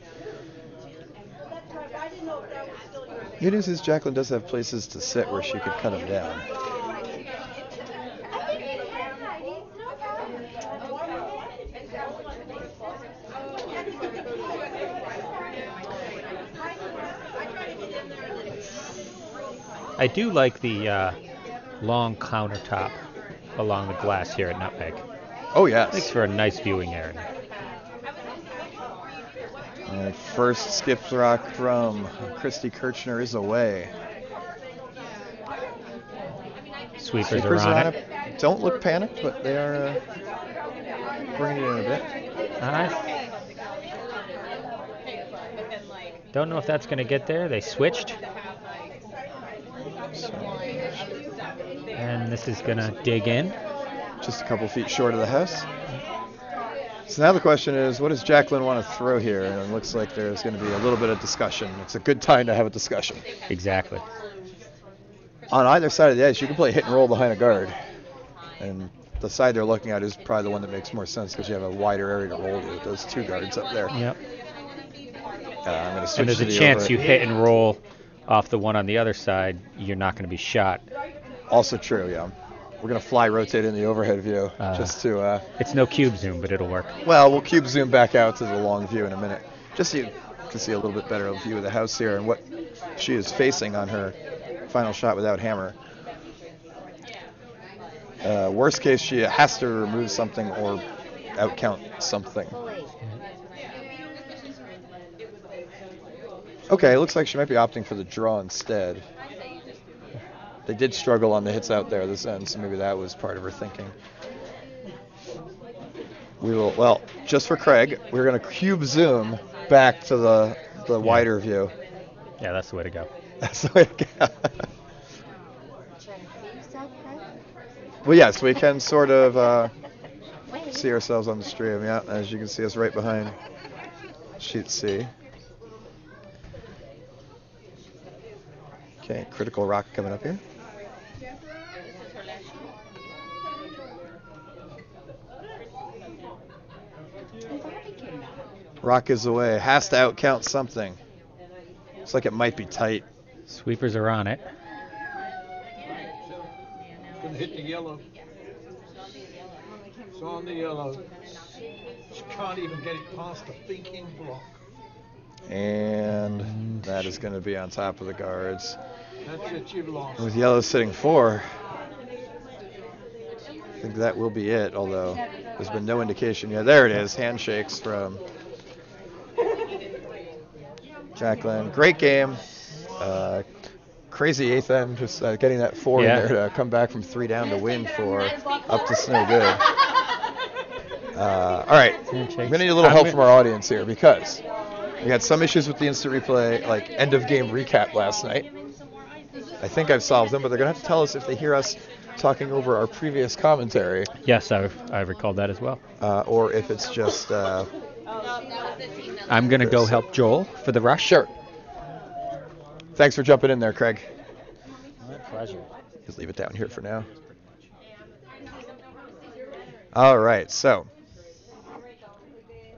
Good news is Jacqueline does have places to sit where she could cut them down. I do like the long countertop along the glass here at Nutmeg. Oh, yes. Makes for a nice viewing area. First skipped rock from Christy Kirchner is away. Sweepers are on it. Don't look panicked, but they are bringing it in a bit. Don't know if that's going to get there. They switched. And this is going to dig in. Just a couple feet short of the house. So now the question is, what does Jacqueline want to throw here? And it looks like there's going to be a little bit of discussion. It's a good time to have a discussion. Exactly. On either side of the ice, you can play hit and roll behind a guard. And the side they're looking at is probably the one that makes more sense because you have a wider area to roll to with those 2 guards up there. Yep. I'm going to switch and there's to a the chance over. you hit and roll off the one on the other side, you're not going to be shot. Also true, yeah. We're going to fly rotate in the overhead view just to... it's no cube zoom, but it'll work. Well, we'll cube zoom back out to the long view in a minute. Just so you can see a little bit better view of the house here and what she is facing on her final shot without hammer. Worst case, she has to remove something or outcount something. Okay, it looks like she might be opting for the draw instead. They did struggle on the hits out there this end, so maybe that was part of her thinking. We will, well, just for Craig, we're going to cube zoom back to the wider view. Yeah, that's the way to go. That's the way to go. Well, yes, we can sort of see ourselves on the stream, yeah, as you can see us right behind sheet C. Okay, critical rock coming up here. Rock is away. Has to outcount something. Looks like it might be tight. Sweepers are on it. Gonna hit the yellow. It's on the yellow. She can't even get it past the thinking block. And that is going to be on top of the guards. That's it, you've lost. With yellow sitting 4, I think that will be it, although there's been no indication. Yeah, there it is. Handshakes from Jacqueline. Great game. Crazy 8th end, just getting that 4 in there to come back from 3 down to win for up to Snow Good. All right, we're going to need a little help from our audience here because we had some issues with the instant replay, like end of game recap last night. I think I've solved them, but they're going to have to tell us if they hear us talking over our previous commentary. Yes, I've recalled that as well. Or if it's just... I'm going to go help Joel for the rush. Sure. Thanks for jumping in there, Craig. My pleasure. Just leave it down here for now. All right, so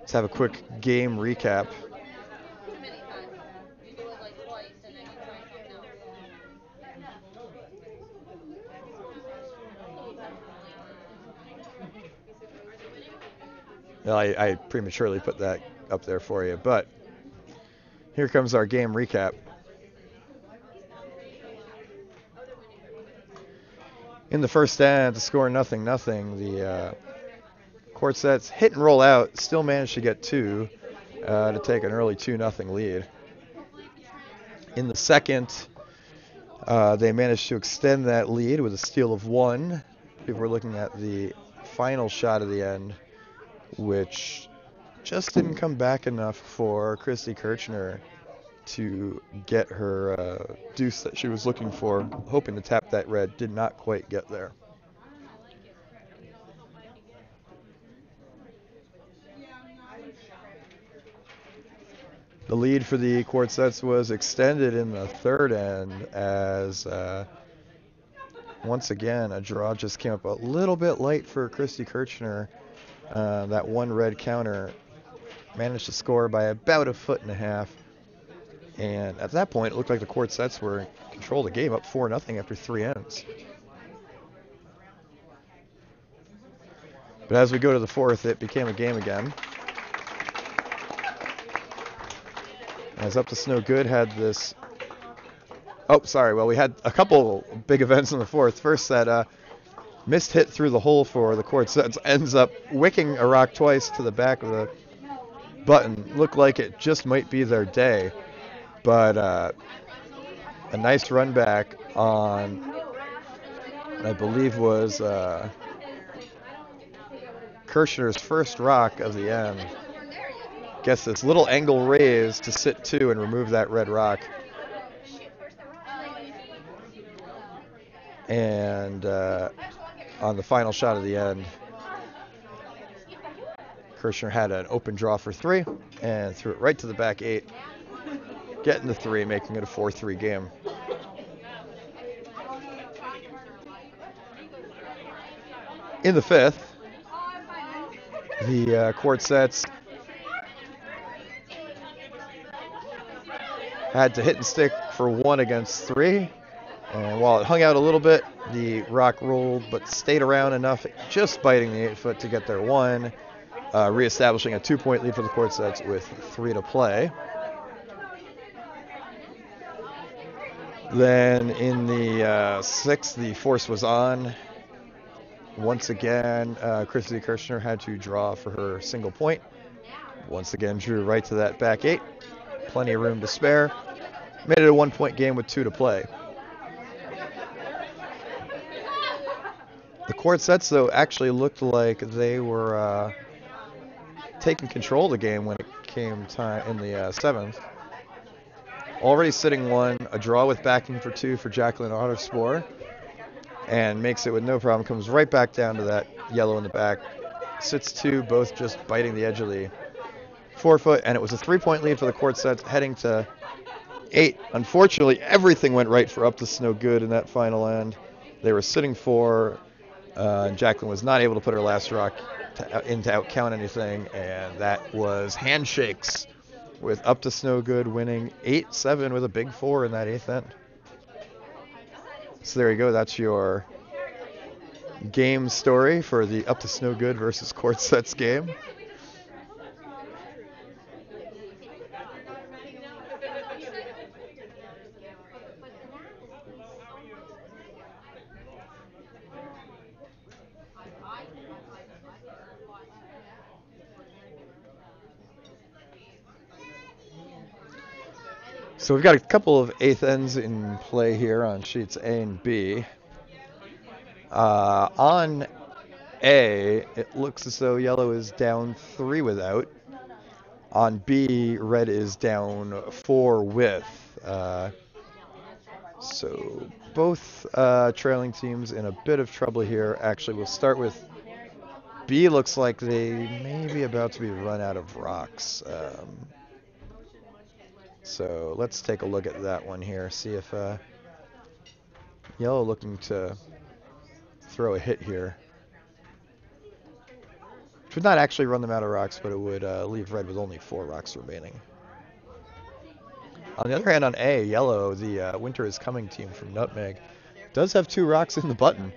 let's have a quick game recap. Well, I prematurely put that up there for you, but here comes our game recap. In the first end, to score 0-0, the Quartz-ets hit and roll out, still managed to get 2 to take an early 2-0 lead. In the second, they managed to extend that lead with a steal of 1. People were looking at the final shot of the end, which just didn't come back enough for Christy Kirchner to get her deuce that she was looking for, hoping to tap that red. Did not quite get there. The lead for the Quartz-ets was extended in the third end as Once again, a draw just came up a little bit late for Christy Kirchner. That one red counter managed to score by about 1.5 feet. And at that point, it looked like the Quartz-ets were in control of the game, up 4-0 after 3 ends. But as we go to the 4th, it became a game again. As Up to Snow Good had this... Oh, sorry. Well, we had a couple big events in the 4th. First, that missed hit through the hole for the Quartz-ets ends up wicking a rock twice to the back of the button. Looked like it just might be their day. But a nice run back on, I believe, was Kirchner's first rock of the end. Gets this little angle raise to sit 2 and remove that red rock. And on the final shot of the end, Kirchner had an open draw for 3 and threw it right to the back 8. Getting the 3, making it a 4-3 game. In the 5th, the Quartz-ets had to hit and stick for 1 against 3. And while it hung out a little bit, the rock rolled but stayed around enough, just biting the 8-foot to get their 1, reestablishing a 2-point lead for the Quartz-ets with 3 to play. Then in the 6th, the force was on. Once again, Christy Kirchner had to draw for her single point. Once again, drew right to that back 8. Plenty of room to spare. Made it a 1-point game with 2 to play. The Quartz-ets, though, actually looked like they were taking control of the game when it came time in the 7th. Already sitting 1, a draw with backing for 2 for Jacqueline Otterspore, and makes it with no problem. Comes right back down to that yellow in the back. Sits 2, both just biting the edge of the 4-foot, and it was a 3-point lead for the Quartz-ets heading to 8. Unfortunately, everything went right for Up to Snow Good in that final end. They were sitting 4, and Jacqueline was not able to put her last rock in to outcount anything, and that was handshakes, with Up to Snow Good winning 8-7 with a big 4 in that 8th end. So there you go. That's your game story for the Up to Snow Good versus Quartz-ets game. So we've got a couple of 8th ends in play here on sheets A and B. On A, it looks as though yellow is down 3 without. On B, red is down 4 with. So both trailing teams in a bit of trouble here. Actually, we'll start with B. Looks like they may be about to be run out of rocks. So let's take a look at that one here. See if yellow looking to throw a hit here. Which would not actually run them out of rocks, but it would leave red with only 4 rocks remaining. On the other hand, on A, yellow, the Winter is Coming team from Nutmeg, does have 2 rocks in the button.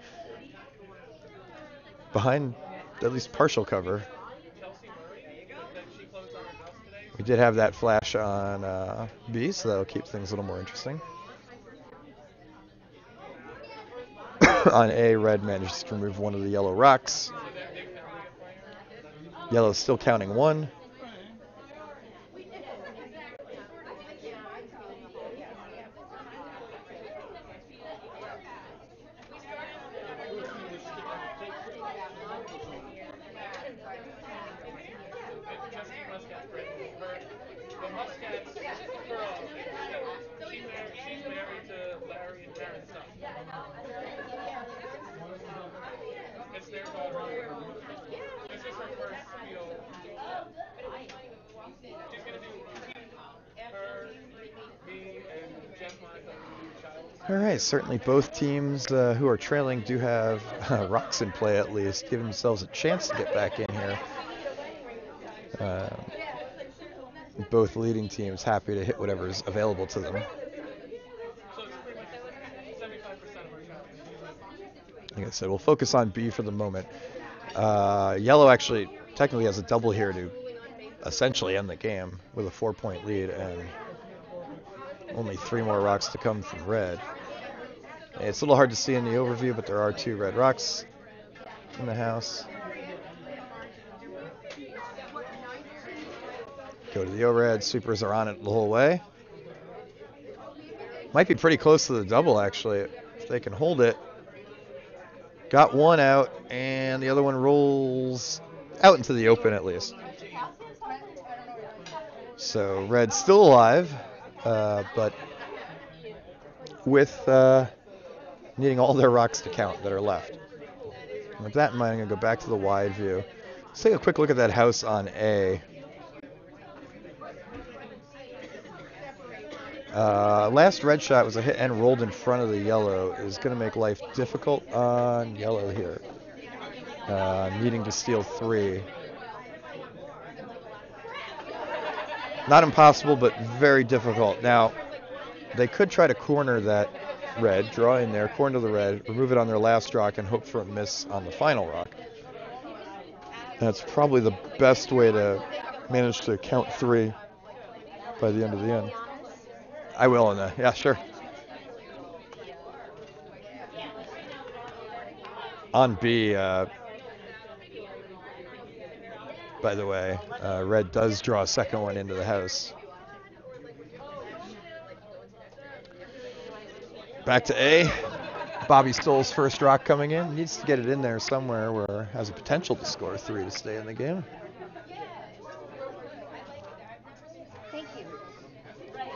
Behind at least partial cover. We did have that flash on B, so that'll keep things a little more interesting. On A, red manages to remove 1 of the yellow rocks. Yellow still counting 1. All right, certainly both teams who are trailing do have rocks in play at least, giving themselves a chance to get back in here. Both leading teams happy to hit whatever's available to them. Like I said, we'll focus on B for the moment. Yellow actually technically has a double here to essentially end the game with a 4-point lead, and only 3 more rocks to come from red. It's a little hard to see in the overview, but there are 2 red rocks in the house. Go to the overhead. Sweepers are on it the whole way. Might be pretty close to the double, actually, if they can hold it. Got one out, and the other one rolls out into the open at least. So red's still alive, but with needing all their rocks to count that are left. And with that in mind, I'm going to go back to the wide view. Let's take a quick look at that house on A. Last red shot was a hit and rolled in front of the yellow. Is going to make life difficult on yellow here. Needing to steal 3. Not impossible, but very difficult. Now, they could try to corner that red, draw in there, corner the red, remove it on their last rock, and hope for a miss on the final rock. That's probably the best way to manage to count 3 by the end of the end. I will, yeah, sure. On B, by the way, red does draw a second one into the house. Back to A. Bobby Stoll's first rock coming in. Needs to get it in there somewhere where has a potential to score 3 to stay in the game.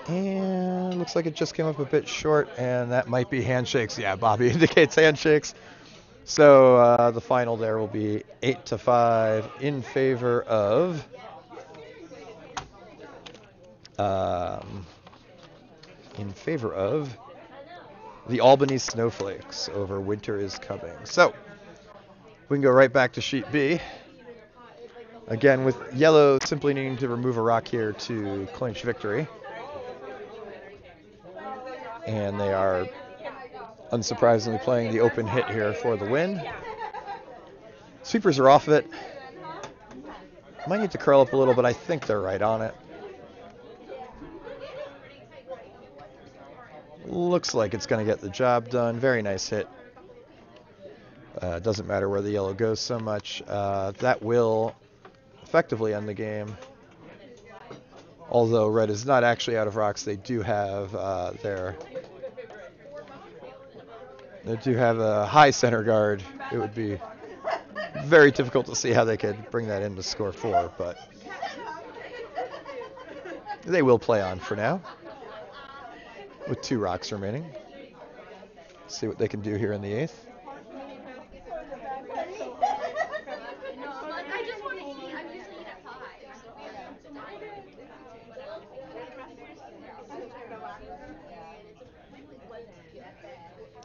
And looks like it just came up a bit short, and that might be handshakes. Yeah, Bobby indicates handshakes. So the final there will be 8-5 in favor of the Albany Snowflakes over Winter is Coming. So we can go right back to sheet B. Again, with yellow simply needing to remove a rock here to clinch victory. And they are, unsurprisingly, playing the open hit here for the win. Sweepers are off of it. Might need to curl up a little, but I think they're right on it. Looks like it's going to get the job done. Very nice hit. Doesn't matter where the yellow goes so much. That will effectively end the game. Although red is not actually out of rocks, they do have a high center guard. It would be very difficult to see how they could bring that in to score 4, but they will play on for now with 2 rocks remaining. See what they can do here in the 8th.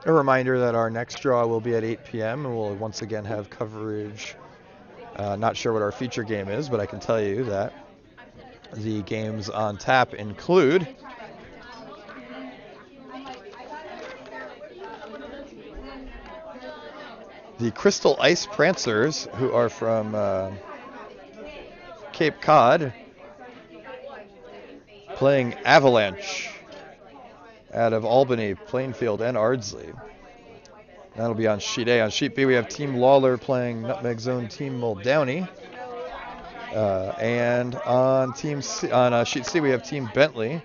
A reminder that our next draw will be at 8 p.m. and we'll once again have coverage. Not sure what our feature game is, but I can tell you that the games on tap include the Crystal Ice Prancers, who are from Cape Cod, playing Avalanche out of Albany, Plainfield, and Ardsley. That'll be on sheet A. On sheet B, we have Team Lawler playing Nutmeg's own Team Muldowney. And on sheet C, we have Team Bentley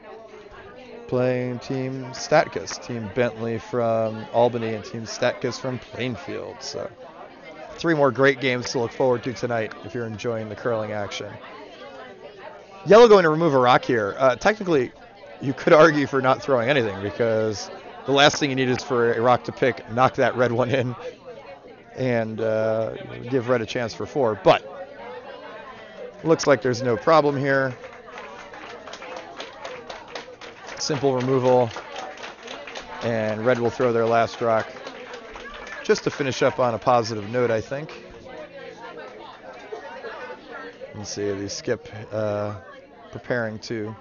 playing Team Statkus. Team Bentley from Albany and Team Statkus from Plainfield. So 3 more great games to look forward to tonight if you're enjoying the curling action. Yellow going to remove a rock here. Technically, you could argue for not throwing anything because the last thing you need is for a rock to pick, knock that red one in, and give red a chance for 4. But looks like there's no problem here. Simple removal. And red will throw their last rock just to finish up on a positive note, I think. Let's see, the skip preparing to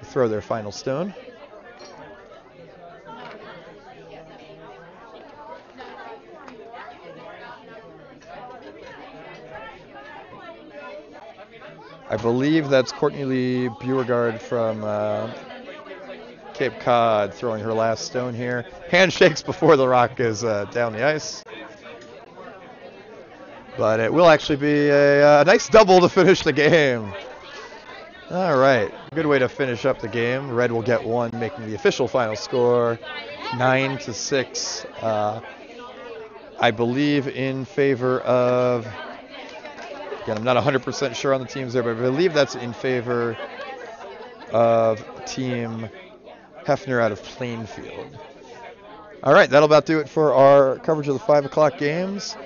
throw their final stone. I believe that's Courtney Lee Beauregard from Cape Cod throwing her last stone here. Handshakes before the rock is down the ice. But it will actually be a nice double to finish the game. All right, good way to finish up the game. Red will get one, making the official final score 9-6. I believe in favor of, again, I'm not 100% sure on the teams there, but I believe that's in favor of Team Heffner out of Plainfield. All right, that'll about do it for our coverage of the 5 o'clock games.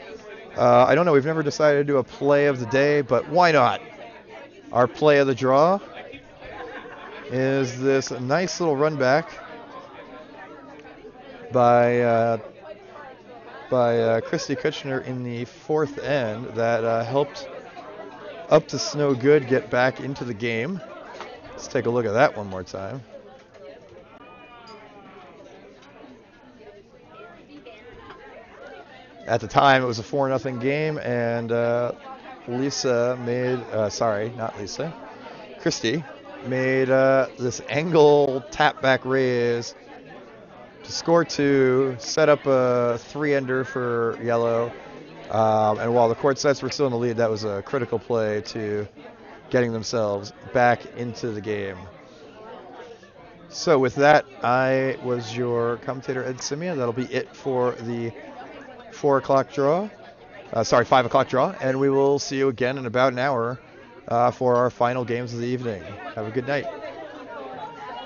I don't know, we've never decided to do a play of the day, but why not? Our play of the draw is this nice little run back by Christy Kutchner in the 4th end that helped Up to Snow Good get back into the game. Let's take a look at that one more time. At the time, it was a 4-0 game, and Christy made this angle tap back raise to score 2, set up a 3-ender for yellow, and while the Quartz-ets were still in the lead, that was a critical play to getting themselves back into the game. So with that, I was your commentator, Ed Simeon. That'll be it for the 5 o'clock draw, and we will see you again in about an hour for our final games of the evening. Have a good night.